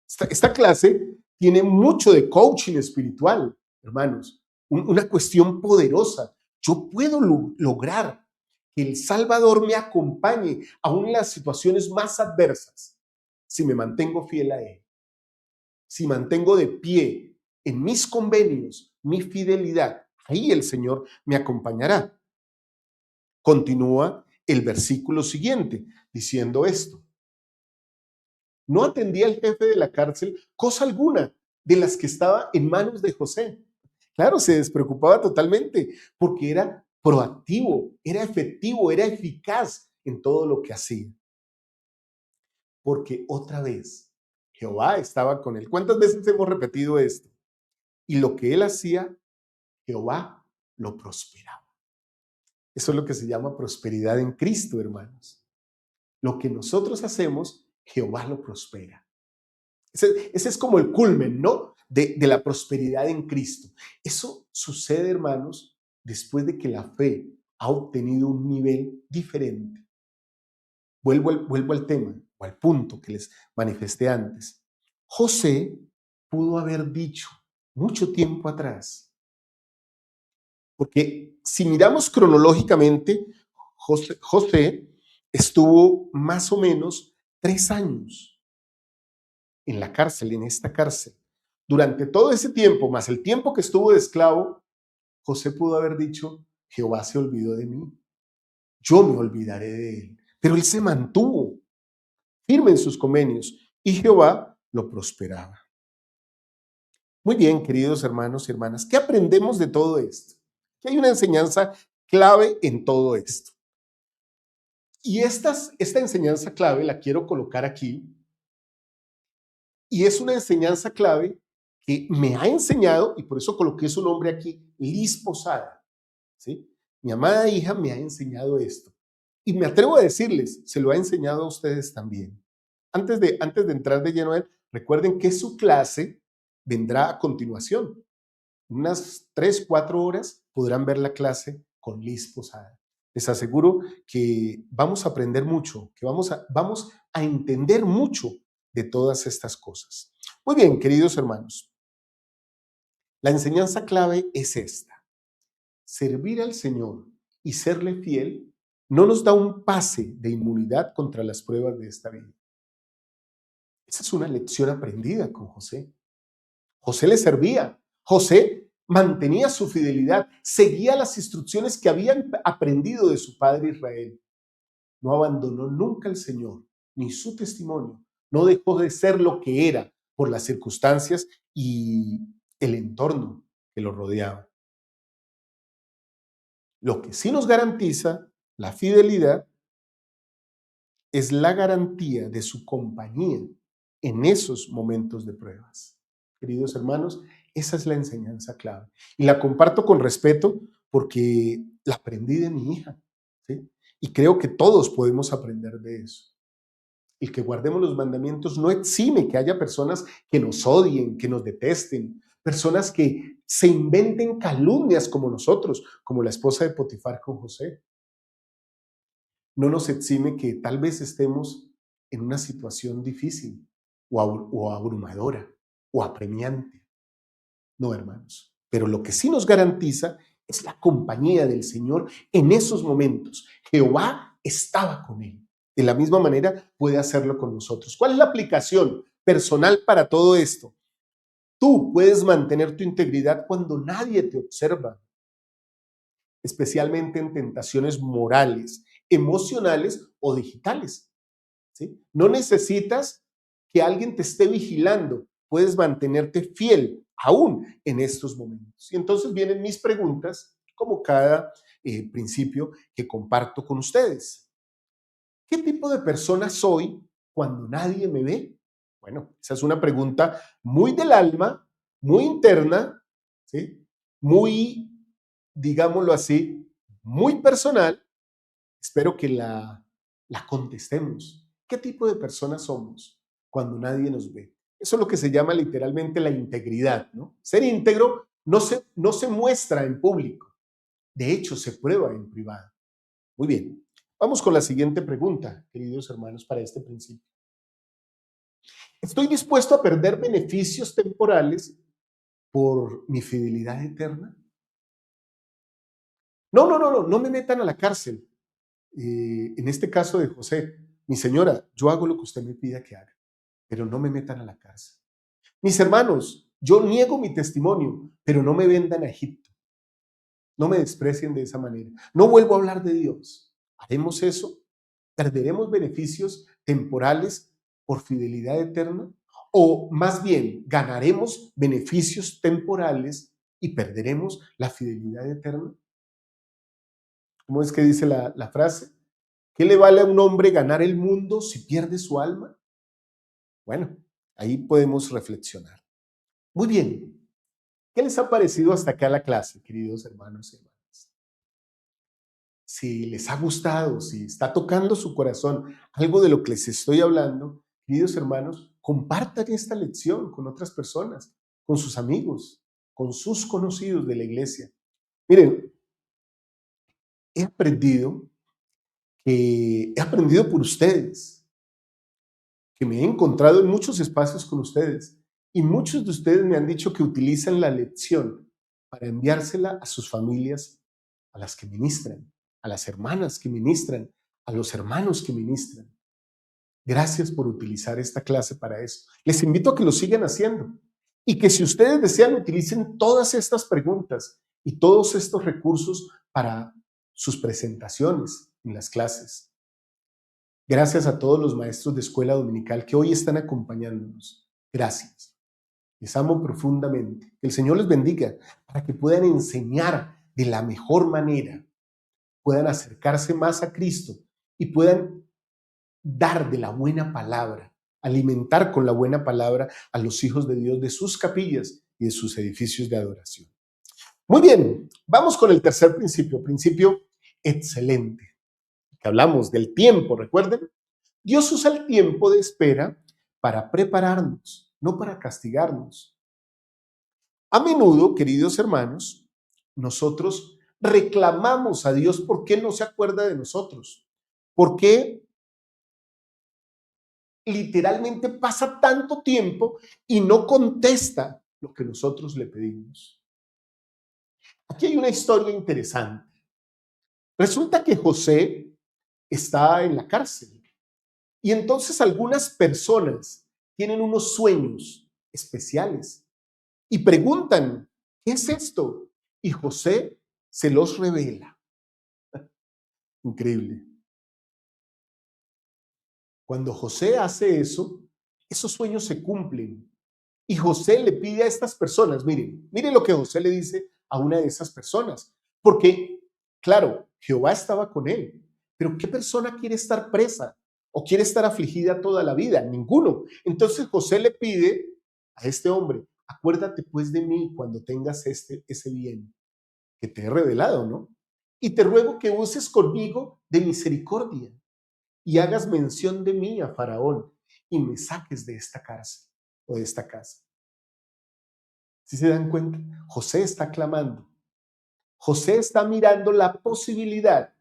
C: Esta clase tiene mucho de coaching espiritual, hermanos, una cuestión poderosa. Yo puedo lograr que el Salvador me acompañe aún en las situaciones más adversas si me mantengo fiel a Él, si mantengo de pie en mis convenios, mi fidelidad. Ahí el Señor me acompañará. Continúa el versículo siguiente diciendo esto. No atendía el jefe de la cárcel cosa alguna de las que estaba en manos de José. Claro, se despreocupaba totalmente porque era proactivo, era efectivo, era eficaz en todo lo que hacía. Porque otra vez, Jehová estaba con él. ¿Cuántas veces hemos repetido esto? Y lo que él hacía, Jehová lo prosperaba. Eso es lo que se llama prosperidad en Cristo, hermanos. Lo que nosotros hacemos, Jehová lo prospera. Ese es como el culmen, ¿no? De la prosperidad en Cristo. Eso sucede, hermanos, después de que la fe ha obtenido un nivel diferente. Vuelvo al tema, o al punto que les manifesté antes. José pudo haber dicho mucho tiempo atrás, porque si miramos cronológicamente, José estuvo más o menos 3 años en la cárcel, en esta cárcel. Durante todo ese tiempo, más el tiempo que estuvo de esclavo, José pudo haber dicho, Jehová se olvidó de mí, yo me olvidaré de él. Pero él se mantuvo firme en sus convenios y Jehová lo prosperaba. Muy bien, queridos hermanos y hermanas, ¿qué aprendemos de todo esto? Que hay una enseñanza clave en todo esto. Y esta enseñanza clave la quiero colocar aquí. Y es una enseñanza clave que me ha enseñado, y por eso coloqué su nombre aquí, Liz Posada. ¿Sí? Mi amada hija me ha enseñado esto. Y me atrevo a decirles, se lo ha enseñado a ustedes también. Antes de entrar de lleno a él, recuerden que su clase vendrá a continuación. Unas 3, 4 horas podrán ver la clase con Liz Posada. Les aseguro que vamos a aprender mucho, que vamos a entender mucho de todas estas cosas. Muy bien, queridos hermanos. La enseñanza clave es esta. Servir al Señor y serle fiel no nos da un pase de inmunidad contra las pruebas de esta vida. Esa es una lección aprendida con José. José le servía. José mantenía su fidelidad, seguía las instrucciones que habían aprendido de su padre Israel. No abandonó nunca al Señor, ni su testimonio. No dejó de ser lo que era por las circunstancias y el entorno que lo rodeaba. Lo que sí nos garantiza la fidelidad es la garantía de su compañía en esos momentos de pruebas. Queridos hermanos, esa es la enseñanza clave. Y la comparto con respeto porque la aprendí de mi hija, ¿sí? Y creo que todos podemos aprender de eso. El que guardemos los mandamientos no exime que haya personas que nos odien, que nos detesten, personas que se inventen calumnias como nosotros, como la esposa de Potifar con José. No nos exime que tal vez estemos en una situación difícil o abrumadora o apremiante. No, hermanos. Pero lo que sí nos garantiza es la compañía del Señor en esos momentos. Jehová estaba con él. De la misma manera puede hacerlo con nosotros. ¿Cuál es la aplicación personal para todo esto? Tú puedes mantener tu integridad cuando nadie te observa, especialmente en tentaciones morales, emocionales o digitales. ¿Sí? No necesitas que alguien te esté vigilando. Puedes mantenerte fiel aún en estos momentos. Y entonces vienen mis preguntas, como cada principio que comparto con ustedes. ¿Qué tipo de persona soy cuando nadie me ve? Bueno, esa es una pregunta muy del alma, muy interna, ¿sí? Muy, digámoslo así, muy personal. Espero que la contestemos. ¿Qué tipo de personas somos cuando nadie nos ve? Eso es lo que se llama literalmente la integridad, ¿no? Ser íntegro no se muestra en público. De hecho, se prueba en privado. Muy bien. Vamos con la siguiente pregunta, queridos hermanos, para este principio. ¿Estoy dispuesto a perder beneficios temporales por mi fidelidad eterna? No me metan a la cárcel. En este caso de José, mi señora, yo hago lo que usted me pida que haga, pero no me metan a la cárcel. Mis hermanos, yo niego mi testimonio, pero no me vendan a Egipto. No me desprecien de esa manera. No vuelvo a hablar de Dios. ¿Haremos eso? ¿Perderemos beneficios temporales por fidelidad eterna? O más bien, ¿ganaremos beneficios temporales y perderemos la fidelidad eterna? ¿Cómo es que dice la frase? ¿Qué le vale a un hombre ganar el mundo si pierde su alma? Bueno, ahí podemos reflexionar. Muy bien. ¿Qué les ha parecido hasta acá la clase, queridos hermanos y hermanas? Si les ha gustado, si está tocando su corazón algo de lo que les estoy hablando, queridos hermanos, compartan esta lección con otras personas, con sus amigos, con sus conocidos de la iglesia. Miren, he aprendido por ustedes, que me he encontrado en muchos espacios con ustedes y muchos de ustedes me han dicho que utilizan la lección para enviársela a sus familias, a las que ministran, a las hermanas que ministran, a los hermanos que ministran. Gracias por utilizar esta clase para eso. Les invito a que lo sigan haciendo y que si ustedes desean utilicen todas estas preguntas y todos estos recursos para sus presentaciones en las clases. Gracias a todos los maestros de escuela dominical que hoy están acompañándonos. Gracias. Les amo profundamente. Que el Señor les bendiga para que puedan enseñar de la mejor manera, puedan acercarse más a Cristo y puedan dar de la buena palabra, alimentar con la buena palabra a los hijos de Dios de sus capillas y de sus edificios de adoración. Muy bien, vamos con el tercer principio excelente, que hablamos del tiempo, recuerden. Dios usa el tiempo de espera para prepararnos, no para castigarnos. A menudo, queridos hermanos, nosotros reclamamos a Dios porque Él no se acuerda de nosotros. ¿Por qué literalmente pasa tanto tiempo y no contesta lo que nosotros le pedimos? Aquí hay una historia interesante. Resulta que José está en la cárcel y entonces algunas personas tienen unos sueños especiales y preguntan, ¿qué es esto? Y José se los revela. Increíble. Cuando José hace eso, esos sueños se cumplen. Y José le pide a estas personas, miren lo que José le dice a una de esas personas. Porque, claro, Jehová estaba con él. Pero ¿qué persona quiere estar presa o quiere estar afligida toda la vida? Ninguno. Entonces José le pide a este hombre, acuérdate pues de mí cuando tengas ese bien que te he revelado, ¿no? Y te ruego que uses conmigo de misericordia y hagas mención de mí a Faraón y me saques de esta cárcel o de esta casa. ¿Sí se dan cuenta? José está clamando. José está mirando la posibilidad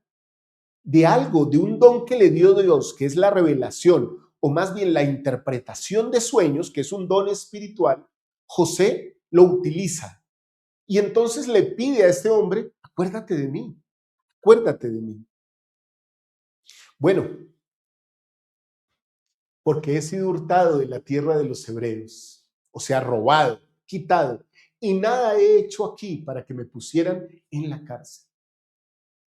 C: de algo, de un don que le dio Dios, que es la revelación, o más bien la interpretación de sueños, que es un don espiritual. José lo utiliza y entonces le pide a este hombre, acuérdate de mí, acuérdate de mí. Bueno, porque he sido hurtado de la tierra de los hebreos, o sea, robado, quitado, y nada he hecho aquí para que me pusieran en la cárcel.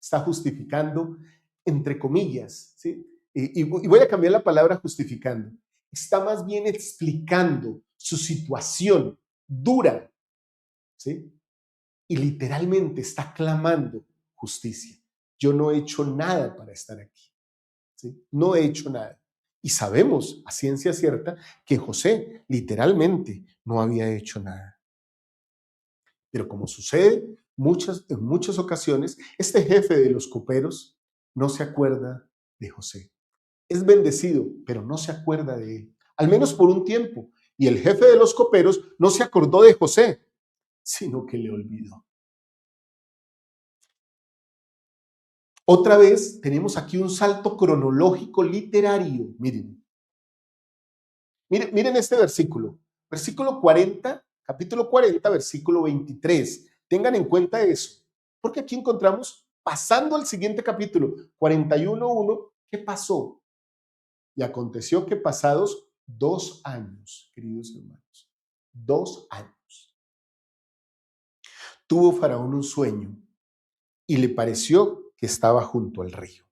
C: Está justificando, entre comillas, ¿sí? Y voy a cambiar la palabra justificando. Está más bien explicando su situación dura, ¿sí? Y literalmente está clamando justicia. Yo no he hecho nada para estar aquí, ¿sí? No he hecho nada. Y sabemos a ciencia cierta que José literalmente no había hecho nada. Pero como sucede en muchas ocasiones, este jefe de los coperos no se acuerda de José. Es bendecido, pero no se acuerda de él, al menos por un tiempo. Y el jefe de los coperos no se acordó de José, sino que le olvidó. Otra vez tenemos aquí un salto cronológico literario. Miren este versículo. Versículo 40, capítulo 40, versículo 23. Tengan en cuenta eso, porque aquí encontramos, pasando al siguiente capítulo, 41:1, ¿qué pasó? Y aconteció que pasados 2 años, queridos hermanos, 2 años, tuvo Faraón un sueño y le pareció que estaba junto al río.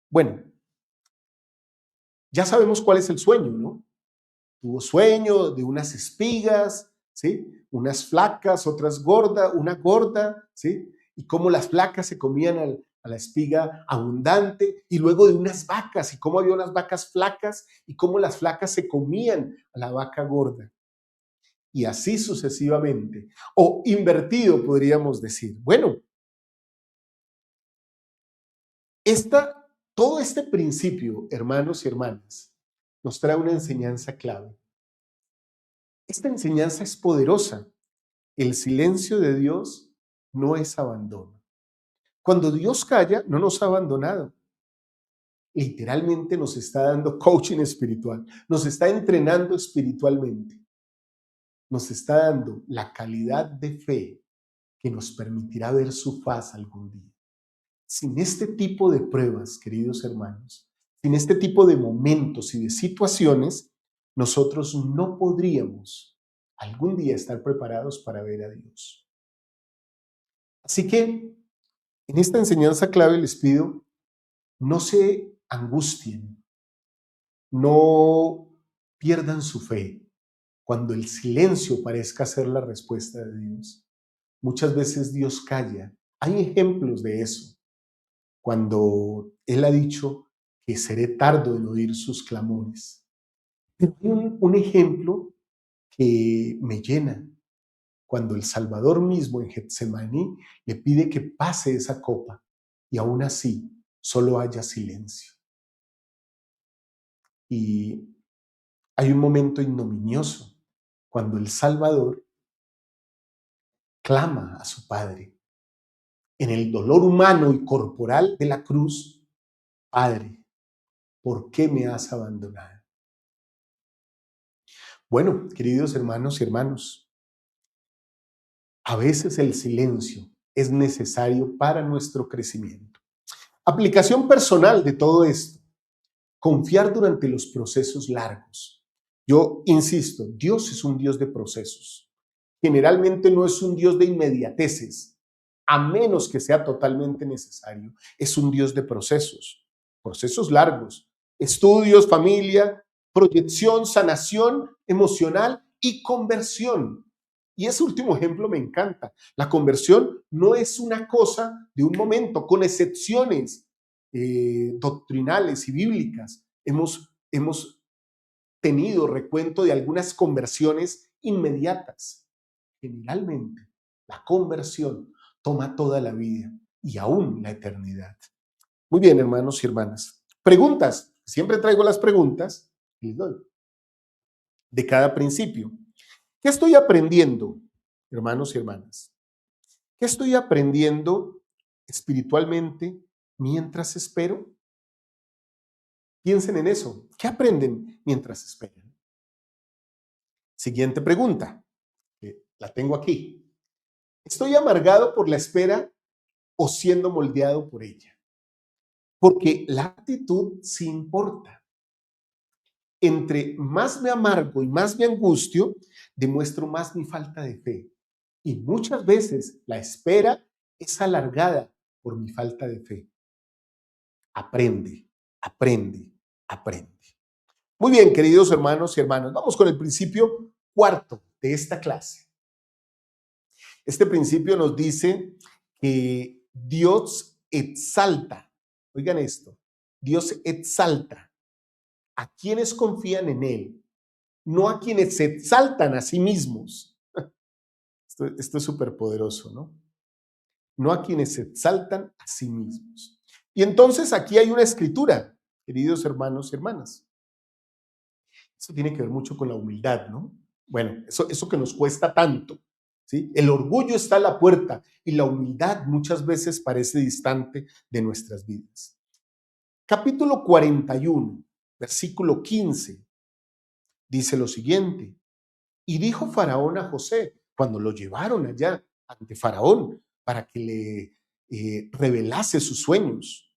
C: Bueno, ya sabemos cuál es el sueño, ¿no? Tuvo sueño de unas espigas, ¿sí? Unas flacas, otras gordas, una gorda, ¿sí? Y cómo las flacas se comían a la espiga abundante, y luego de unas vacas, y cómo había unas vacas flacas, y cómo las flacas se comían a la vaca gorda. Y así sucesivamente, o invertido podríamos decir. Bueno, todo este principio, hermanos y hermanas, nos trae una enseñanza clave. Esta enseñanza es poderosa. El silencio de Dios no es abandono. Cuando Dios calla, no nos ha abandonado. Literalmente nos está dando coaching espiritual, nos está entrenando espiritualmente, nos está dando la calidad de fe que nos permitirá ver su faz algún día. Sin este tipo de pruebas, queridos hermanos, sin este tipo de momentos y de situaciones, nosotros no podríamos algún día estar preparados para ver a Dios. Así que en esta enseñanza clave les pido, no se angustien, no pierdan su fe cuando el silencio parezca ser la respuesta de Dios. Muchas veces Dios calla. Hay ejemplos de eso. cuando Él ha dicho que seré tardo en oír sus clamores. Pero hay un ejemplo que me llena, cuando el Salvador mismo en Getsemaní le pide que pase esa copa y aún así solo haya silencio. Y hay un momento ignominioso cuando el Salvador clama a su Padre en el dolor humano y corporal de la cruz: Padre, ¿por qué me has abandonado? Bueno, queridos hermanos y hermanos, a veces el silencio es necesario para nuestro crecimiento. Aplicación personal de todo esto: confiar durante los procesos largos. Yo insisto, Dios es un Dios de procesos. Generalmente no es un Dios de inmediateces, a menos que sea totalmente necesario. Es un Dios de procesos largos, estudios, familia, proyección, sanación emocional y conversión. Y ese último ejemplo me encanta. La conversión no es una cosa de un momento, con excepciones doctrinales y bíblicas. Hemos tenido recuento de algunas conversiones inmediatas. Generalmente, la conversión toma toda la vida y aún la eternidad. Muy bien, hermanos y hermanas. Preguntas. Siempre traigo las preguntas les doy de cada principio. ¿Qué estoy aprendiendo, hermanos y hermanas? ¿Qué estoy aprendiendo espiritualmente mientras espero? Piensen en eso. ¿Qué aprenden mientras esperan? Siguiente pregunta, que la tengo aquí. ¿Estoy amargado por la espera o siendo moldeado por ella? Porque la actitud sí importa. Entre más me amargo y más me angustio, demuestro más mi falta de fe. Y muchas veces la espera es alargada por mi falta de fe. Aprende, aprende, aprende. Muy bien, queridos hermanos y hermanas, vamos con el principio cuarto de esta clase. Este principio nos dice que Dios exalta, oigan esto, Dios exalta a quienes confían en Él, no a quienes se exaltan a sí mismos. Esto es súper poderoso, ¿no? No a quienes se exaltan a sí mismos. Y entonces aquí hay una escritura, queridos hermanos y hermanas. Eso tiene que ver mucho con la humildad, ¿no? Bueno, eso que nos cuesta tanto, ¿sí? El orgullo está a la puerta y la humildad muchas veces parece distante de nuestras vidas. Capítulo 41, versículo 15, dice lo siguiente: y dijo Faraón a José, cuando lo llevaron allá ante Faraón para que le revelase sus sueños: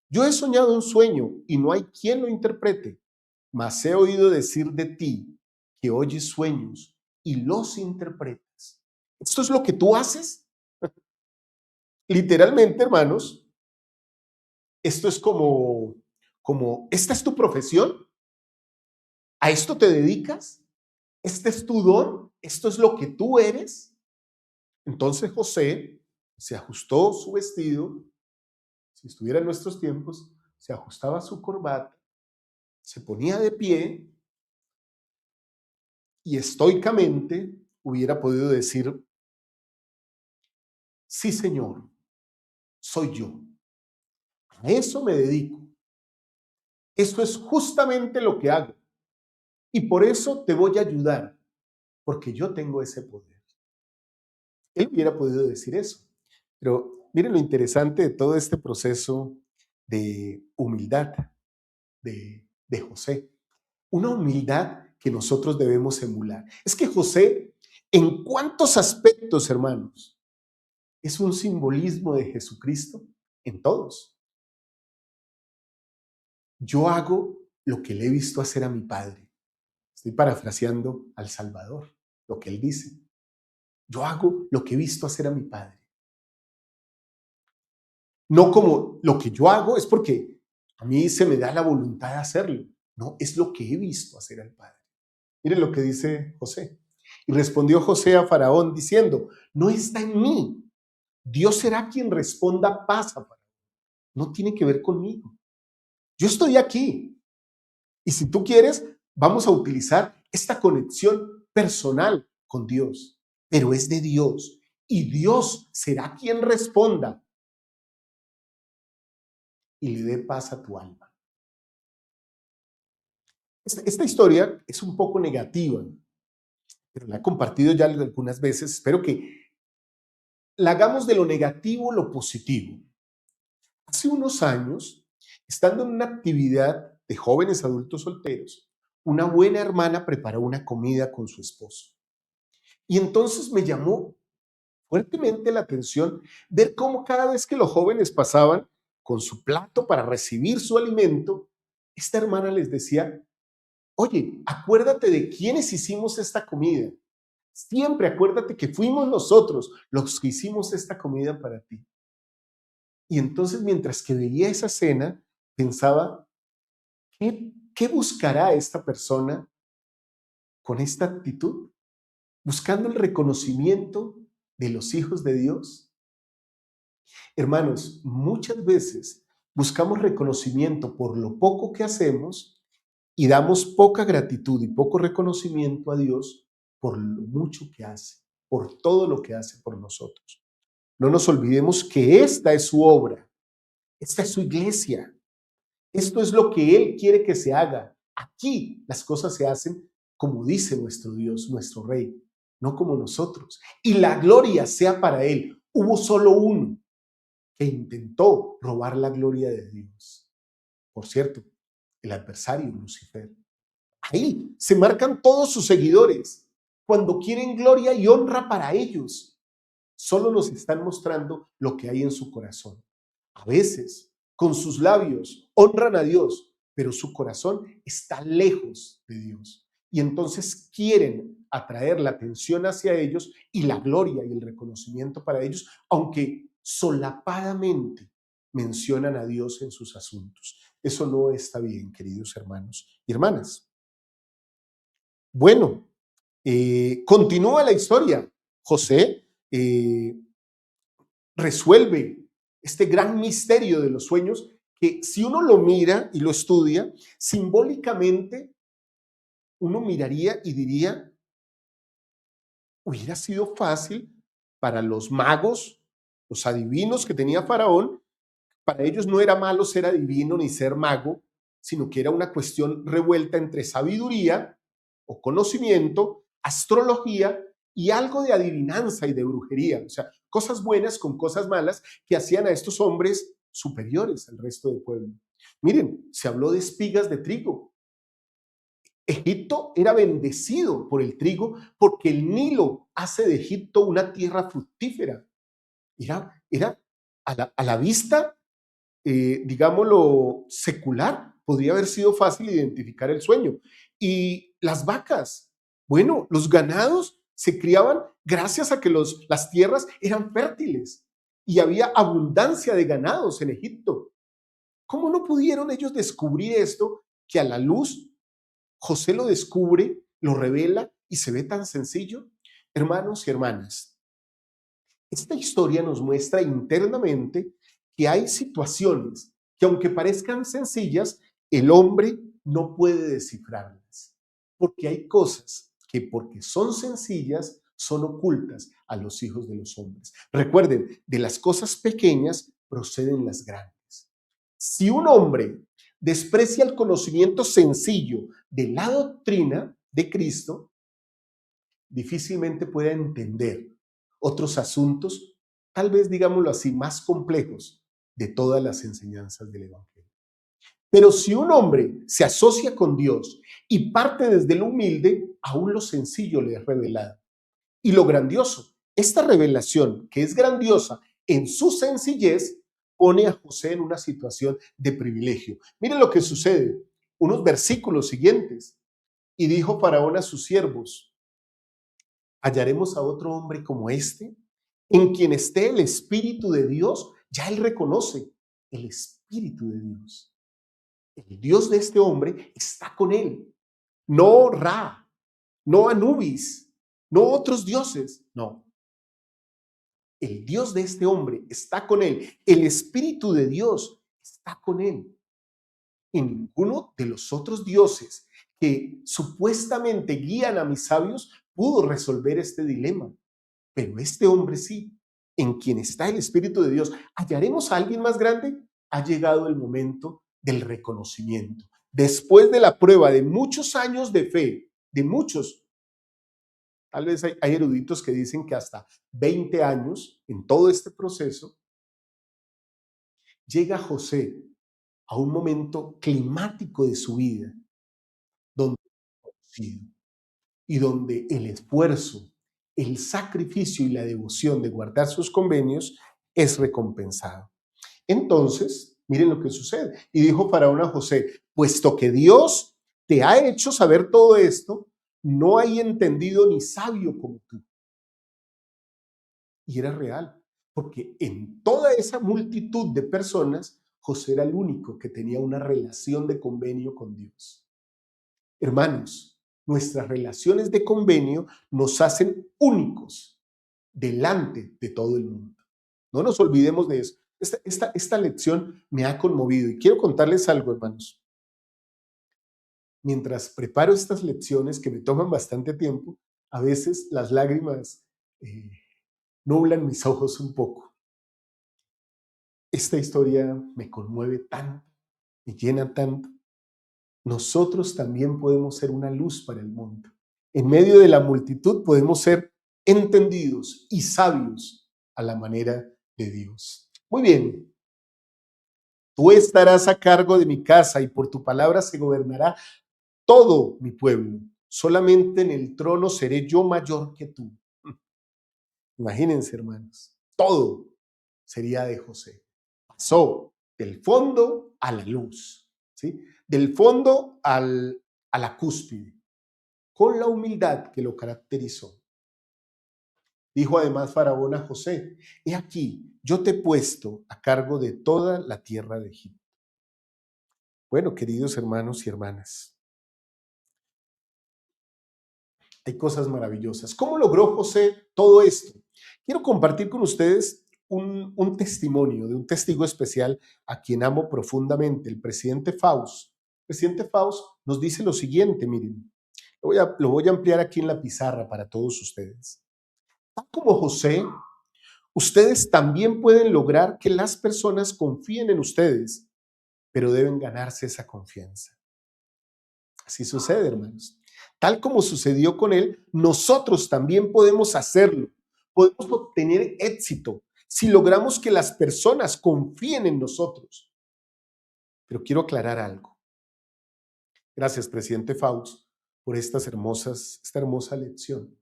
C: yo he soñado un sueño y no hay quien lo interprete, mas he oído decir de ti que oyes sueños y los interpretas. ¿Esto es lo que tú haces? Literalmente, hermanos, esto es como, ¿esta es tu profesión? ¿A esto te dedicas? ¿Este es tu don? ¿Esto es lo que tú eres? Entonces José se ajustó su vestido, si estuviera en nuestros tiempos, se ajustaba su corbata, se ponía de pie y estoicamente hubiera podido decir: sí, Señor, soy yo. A eso me dedico. Esto es justamente lo que hago. Y por eso te voy a ayudar, porque yo tengo ese poder. Él hubiera podido decir eso. Pero miren lo interesante de todo este proceso de humildad de José. Una humildad que nosotros debemos emular. Es que José, ¿en cuántos aspectos, hermanos, es un simbolismo de Jesucristo? En todos. Yo hago lo que le he visto hacer a mi padre. Estoy parafraseando al Salvador, lo que él dice. Yo hago lo que he visto hacer a mi padre. No como lo que yo hago es porque a mí se me da la voluntad de hacerlo. No, es lo que he visto hacer al padre. Miren lo que dice José. Y respondió José a Faraón diciendo: no está en mí. Dios será quien responda paz a Faraón. no tiene que ver conmigo. Yo estoy aquí. Y si tú quieres, vamos a utilizar esta conexión personal con Dios. Pero es de Dios. Y Dios será quien responda y le dé paz a tu alma. Esta historia es un poco negativa, pero la he compartido ya algunas veces. Espero que la hagamos de lo negativo lo positivo. Hace unos años, estando en una actividad de jóvenes adultos solteros, una buena hermana preparó una comida con su esposo. Y entonces me llamó fuertemente la atención ver cómo cada vez que los jóvenes pasaban con su plato para recibir su alimento, esta hermana les decía: oye, acuérdate de quiénes hicimos esta comida. Siempre acuérdate que fuimos nosotros los que hicimos esta comida para ti. Y entonces, mientras que veía esa escena, pensaba: ¿qué buscará esta persona con esta actitud? ¿Buscando el reconocimiento de los hijos de Dios? Hermanos, muchas veces buscamos reconocimiento por lo poco que hacemos y damos poca gratitud y poco reconocimiento a Dios por lo mucho que hace, por todo lo que hace por nosotros. No nos olvidemos que esta es su obra, esta es su iglesia. Esto es lo que Él quiere que se haga. Aquí las cosas se hacen como dice nuestro Dios, nuestro Rey, no como nosotros. Y la gloria sea para Él. Hubo solo uno que intentó robar la gloria de Dios. Por cierto, el adversario, Lucifer. Ahí se marcan todos sus seguidores. Cuando quieren gloria y honra para ellos, solo nos están mostrando lo que hay en su corazón. A veces, con sus labios, honran a Dios, pero su corazón está lejos de Dios. Y entonces quieren atraer la atención hacia ellos y la gloria y el reconocimiento para ellos, aunque solapadamente mencionan a Dios en sus asuntos. Eso no está bien, queridos hermanos y hermanas. Bueno, continúa la historia. José resuelve este gran misterio de los sueños que, si uno lo mira y lo estudia, simbólicamente uno miraría y diría: hubiera sido fácil para los magos, los adivinos que tenía Faraón. Para ellos no era malo ser adivino ni ser mago, sino que era una cuestión revuelta entre sabiduría o conocimiento, astrología y algo de adivinanza y de brujería. O sea, cosas buenas con cosas malas que hacían a estos hombres superiores al resto del pueblo. Miren, se habló de espigas de trigo. Egipto era bendecido por el trigo porque el Nilo hace de Egipto una tierra fructífera. Era a la vista, digámoslo, secular, podría haber sido fácil identificar el sueño. Y las vacas, bueno, los ganados se criaban gracias a que las tierras eran fértiles y había abundancia de ganados en Egipto. ¿Cómo no pudieron ellos descubrir esto que a la luz José lo descubre, lo revela y se ve tan sencillo? Hermanos y hermanas, esta historia nos muestra internamente que hay situaciones que, aunque parezcan sencillas, el hombre no puede descifrarlas, porque hay cosas que, porque son sencillas, son ocultas a los hijos de los hombres. Recuerden, de las cosas pequeñas proceden las grandes. Si un hombre desprecia el conocimiento sencillo de la doctrina de Cristo, difícilmente pueda entender otros asuntos, tal vez, digámoslo así, más complejos de todas las enseñanzas del Evangelio. Pero si un hombre se asocia con Dios y parte desde lo humilde, aún lo sencillo le es revelado. Y lo grandioso, esta revelación, que es grandiosa en su sencillez, pone a José en una situación de privilegio. Miren lo que sucede, unos versículos siguientes. Y dijo Faraón a sus siervos: ¿hallaremos a otro hombre como este, en quien esté el Espíritu de Dios? Ya él reconoce el Espíritu de Dios. El Dios de este hombre está con él. No Ra, no Anubis, no otros dioses, no. El Dios de este hombre está con él. El Espíritu de Dios está con él. Y ninguno de los otros dioses que supuestamente guían a mis sabios pudo resolver este dilema. Pero este hombre sí, en quien está el Espíritu de Dios. ¿Hallaremos a alguien más grande? Ha llegado el momento del reconocimiento. Después de la prueba de muchos años de fe, de muchos, tal vez hay eruditos que dicen que hasta 20 años en todo este proceso, llega José a un momento climático de su vida, donde y donde el esfuerzo, el sacrificio y la devoción de guardar sus convenios es recompensado. Entonces, miren lo que sucede. Y dijo Faraón a José, puesto que Dios te ha hecho saber todo esto, no hay entendido ni sabio como tú. Y era real, porque en toda esa multitud de personas, José era el único que tenía una relación de convenio con Dios. Hermanos, nuestras relaciones de convenio nos hacen únicos delante de todo el mundo. No nos olvidemos de eso. Esta lección me ha conmovido y quiero contarles algo, hermanos. Mientras preparo estas lecciones que me toman bastante tiempo, a veces las lágrimas nublan mis ojos un poco. Esta historia me conmueve tanto, me llena tanto. Nosotros también podemos ser una luz para el mundo. En medio de la multitud podemos ser entendidos y sabios a la manera de Dios. Muy bien. Tú estarás a cargo de mi casa y por tu palabra se gobernará todo mi pueblo. Solamente en el trono seré yo mayor que tú. Imagínense, hermanos, todo sería de José. Pasó del fondo a la luz, ¿sí? Del fondo a la cúspide, con la humildad que lo caracterizó. Dijo además Faraón a José, he aquí, yo te he puesto a cargo de toda la tierra de Egipto. Bueno, queridos hermanos y hermanas, hay cosas maravillosas. ¿Cómo logró José todo esto? Quiero compartir con ustedes un testimonio de un testigo especial a quien amo profundamente, el presidente Faust. El presidente Faust nos dice lo siguiente, miren, lo voy a ampliar aquí en la pizarra para todos ustedes. Tal como José, ustedes también pueden lograr que las personas confíen en ustedes, pero deben ganarse esa confianza. Así sucede, hermanos. Tal como sucedió con él, nosotros también podemos hacerlo. Podemos obtener éxito si logramos que las personas confíen en nosotros. Pero quiero aclarar algo. Gracias, presidente Faust, por esta hermosa lección.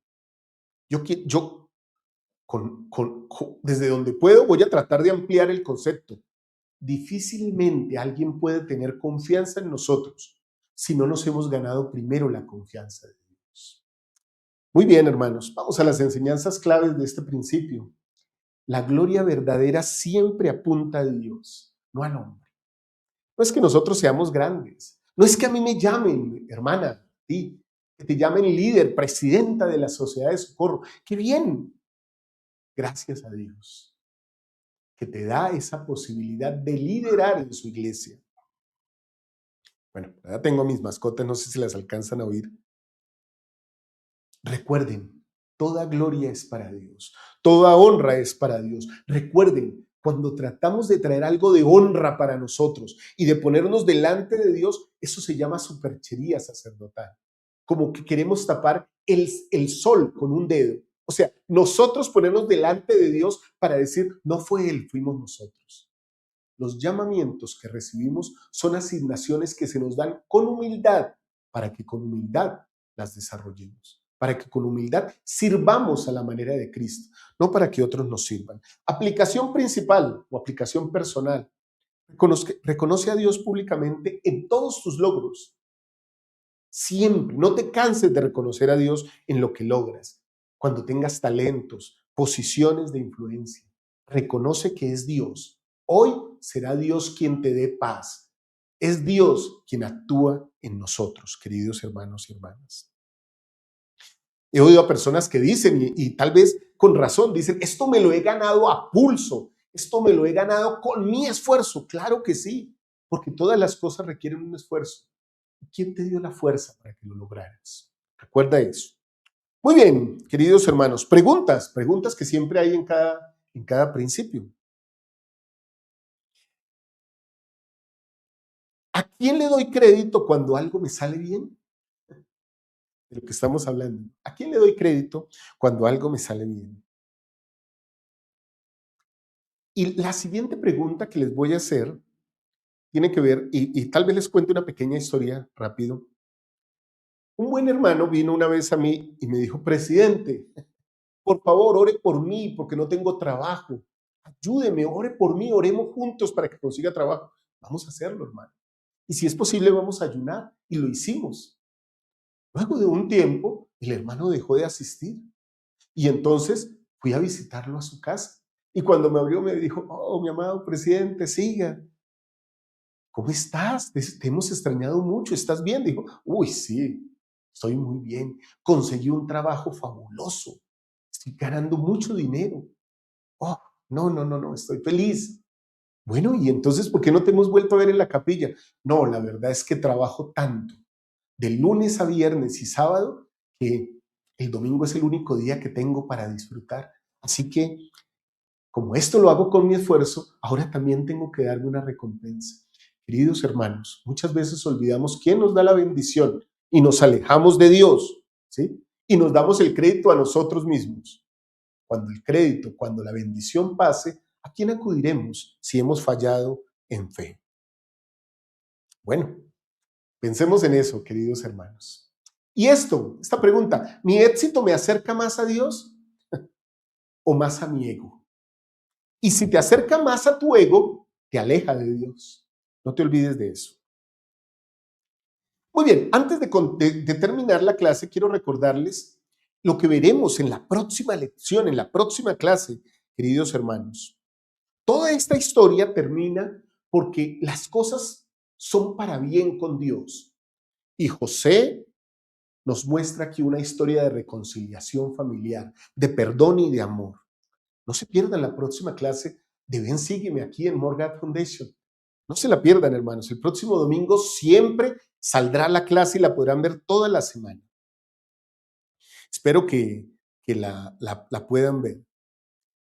C: Yo desde donde puedo voy a tratar de ampliar el concepto. Difícilmente alguien puede tener confianza en nosotros si no nos hemos ganado primero la confianza de Dios. Muy bien, hermanos, vamos a las enseñanzas claves de este principio. La gloria verdadera siempre apunta a Dios, no al hombre. No es que nosotros seamos grandes, no es que a mí me llamen, hermana, sí, que te llamen líder, presidenta de la Sociedad de Socorro. ¡Qué bien! Gracias a Dios, que te da esa posibilidad de liderar en su iglesia. Bueno, ya tengo mis mascotas, no sé si las alcanzan a oír. Recuerden, toda gloria es para Dios, toda honra es para Dios. Recuerden, cuando tratamos de traer algo de honra para nosotros y de ponernos delante de Dios, eso se llama superchería sacerdotal. Como que queremos tapar el sol con un dedo. O sea, nosotros ponernos delante de Dios para decir, no fue Él, fuimos nosotros. Los llamamientos que recibimos son asignaciones que se nos dan con humildad, para que con humildad las desarrollemos, para que con humildad sirvamos a la manera de Cristo, no para que otros nos sirvan. Aplicación principal o aplicación personal. Reconoce a Dios públicamente en todos tus logros. Siempre, no te canses de reconocer a Dios en lo que logras. Cuando tengas talentos, posiciones de influencia, reconoce que es Dios. Hoy será Dios quien te dé paz. Es Dios quien actúa en nosotros, queridos hermanos y hermanas. He oído a personas que dicen, y tal vez con razón, dicen, esto me lo he ganado a pulso. Esto me lo he ganado con mi esfuerzo. Claro que sí, porque todas las cosas requieren un esfuerzo. ¿Quién te dio la fuerza para que lo lograras? Recuerda eso. Muy bien, queridos hermanos, preguntas que siempre hay en cada principio. ¿A quién le doy crédito cuando algo me sale bien? De lo que estamos hablando. ¿A quién le doy crédito cuando algo me sale bien? Y la siguiente pregunta que les voy a hacer tiene que ver, y tal vez les cuente una pequeña historia rápido. Un buen hermano vino una vez a mí y me dijo, presidente, por favor, ore por mí porque no tengo trabajo. Ayúdeme, ore por mí, oremos juntos para que consiga trabajo. Vamos a hacerlo, hermano. Y si es posible, vamos a ayunar. Y lo hicimos. Luego de un tiempo, el hermano dejó de asistir. Y entonces fui a visitarlo a su casa. Y cuando me abrió, me dijo, oh, mi amado presidente, siga. ¿Cómo estás? Te hemos extrañado mucho. ¿Estás bien? Dijo, uy, sí, estoy muy bien. Conseguí un trabajo fabuloso. Estoy ganando mucho dinero. Oh, no, estoy feliz. Bueno, y entonces, ¿por qué no te hemos vuelto a ver en la capilla? No, la verdad es que trabajo tanto, de lunes a viernes y sábado, que el domingo es el único día que tengo para disfrutar. Así que, como esto lo hago con mi esfuerzo, ahora también tengo que darme una recompensa. Queridos hermanos, muchas veces olvidamos quién nos da la bendición y nos alejamos de Dios, ¿sí? Y nos damos el crédito a nosotros mismos. Cuando la bendición pase, ¿a quién acudiremos si hemos fallado en fe? Bueno, pensemos en eso, queridos hermanos. Y esta pregunta, ¿mi éxito me acerca más a Dios o más a mi ego? Y si te acerca más a tu ego, te aleja de Dios. No te olvides de eso. Muy bien, antes de terminar la clase, quiero recordarles lo que veremos en la próxima lección, en la próxima clase, queridos hermanos. Toda esta historia termina porque las cosas son para bien con Dios. Y José nos muestra aquí una historia de reconciliación familiar, de perdón y de amor. No se pierdan la próxima clase de Ven, sígueme aquí en Morgan Foundation. No se la pierdan, hermanos. El próximo domingo siempre saldrá la clase y la podrán ver toda la semana. Espero que la puedan ver.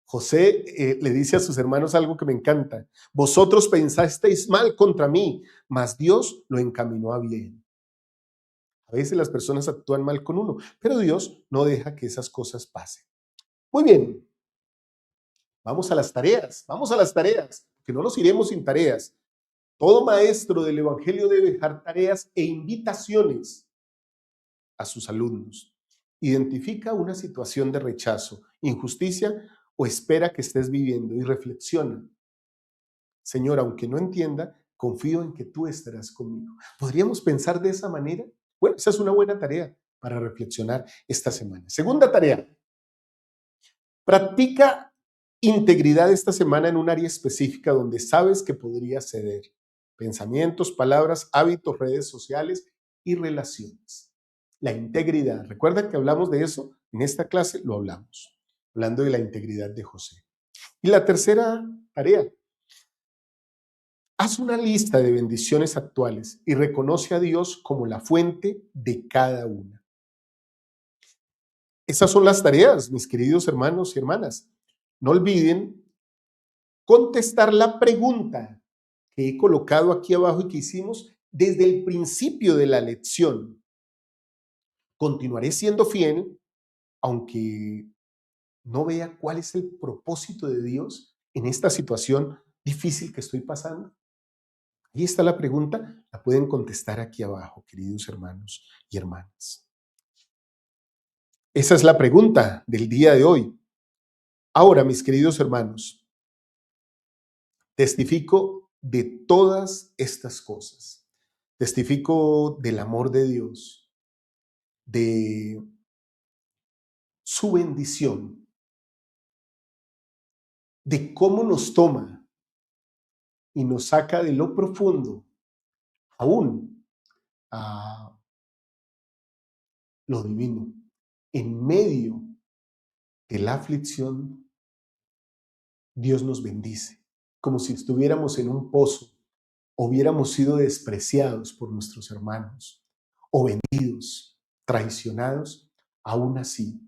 C: José le dice a sus hermanos algo que me encanta. Vosotros pensasteis mal contra mí, mas Dios lo encaminó a bien. A veces las personas actúan mal con uno, pero Dios no deja que esas cosas pasen. Muy bien, vamos a las tareas, que no nos iremos sin tareas. Todo maestro del Evangelio debe dejar tareas e invitaciones a sus alumnos. Identifica una situación de rechazo, injusticia o espera que estés viviendo y reflexiona. Señor, aunque no entienda, confío en que tú estarás conmigo. ¿Podríamos pensar de esa manera? Bueno, esa es una buena tarea para reflexionar esta semana. Segunda tarea, practica integridad esta semana en un área específica donde sabes que podrías ceder. Pensamientos, palabras, hábitos, redes sociales y relaciones. La integridad. ¿Recuerda que hablamos de eso? En esta clase lo hablamos, hablando de la integridad de José. Y la tercera tarea, haz una lista de bendiciones actuales y reconoce a Dios como la fuente de cada una. Esas son las tareas, mis queridos hermanos y hermanas. No olviden contestar la pregunta que he colocado aquí abajo y que hicimos desde el principio de la lección. Continuaré siendo fiel, aunque no vea cuál es el propósito de Dios en esta situación difícil que estoy pasando. Ahí está la pregunta, la pueden contestar aquí abajo, queridos hermanos y hermanas. Esa es la pregunta del día de hoy. Ahora, mis queridos hermanos, testifico de todas estas cosas. Testifico del amor de Dios, de su bendición, de cómo nos toma y nos saca de lo profundo, aún a lo divino, en medio de la aflicción, Dios nos bendice, como si estuviéramos en un pozo, o hubiéramos sido despreciados por nuestros hermanos, o vendidos, traicionados. Aún así,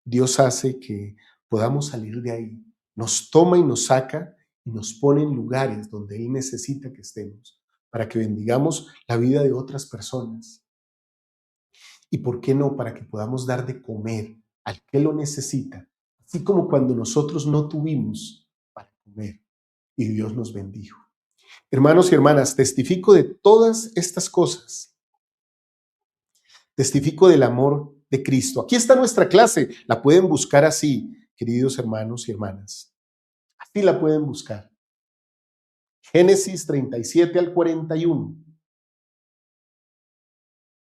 C: Dios hace que podamos salir de ahí. Nos toma y nos saca y nos pone en lugares donde Él necesita que estemos para que bendigamos la vida de otras personas. Y por qué no, para que podamos dar de comer al que lo necesita, así como cuando nosotros no tuvimos para comer y Dios nos bendijo. Hermanos y hermanas, testifico de todas estas cosas. Testifico del amor de Cristo. Aquí está nuestra clase. La pueden buscar así, queridos hermanos y hermanas. Así la pueden buscar. Génesis 37 al 41.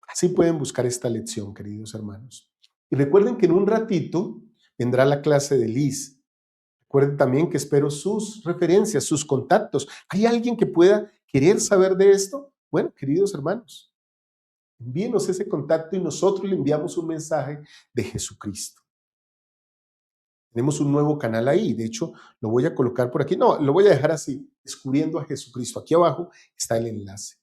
C: Así pueden buscar esta lección, queridos hermanos. Y recuerden que en un ratito vendrá la clase de Liz. Recuerden también que espero sus referencias, sus contactos. ¿Hay alguien que pueda querer saber de esto? Bueno, queridos hermanos, envíenos ese contacto y nosotros le enviamos un mensaje de Jesucristo. Tenemos un nuevo canal ahí, de hecho lo voy a colocar por aquí. No, lo voy a dejar así, descubriendo a Jesucristo. Aquí abajo está el enlace.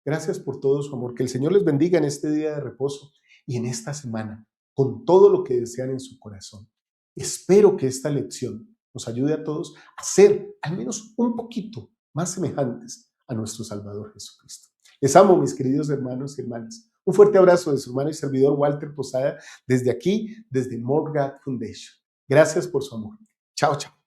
C: Gracias por todo su amor. Que el Señor les bendiga en este día de reposo y en esta semana, con todo lo que desean en su corazón. Espero que esta lección nos ayude a todos a ser al menos un poquito más semejantes a nuestro Salvador Jesucristo. Les amo, mis queridos hermanos y hermanas. Un fuerte abrazo de su hermano y servidor Walter Posada, desde aquí, desde More God Foundation. Gracias por su amor. Chao, chao.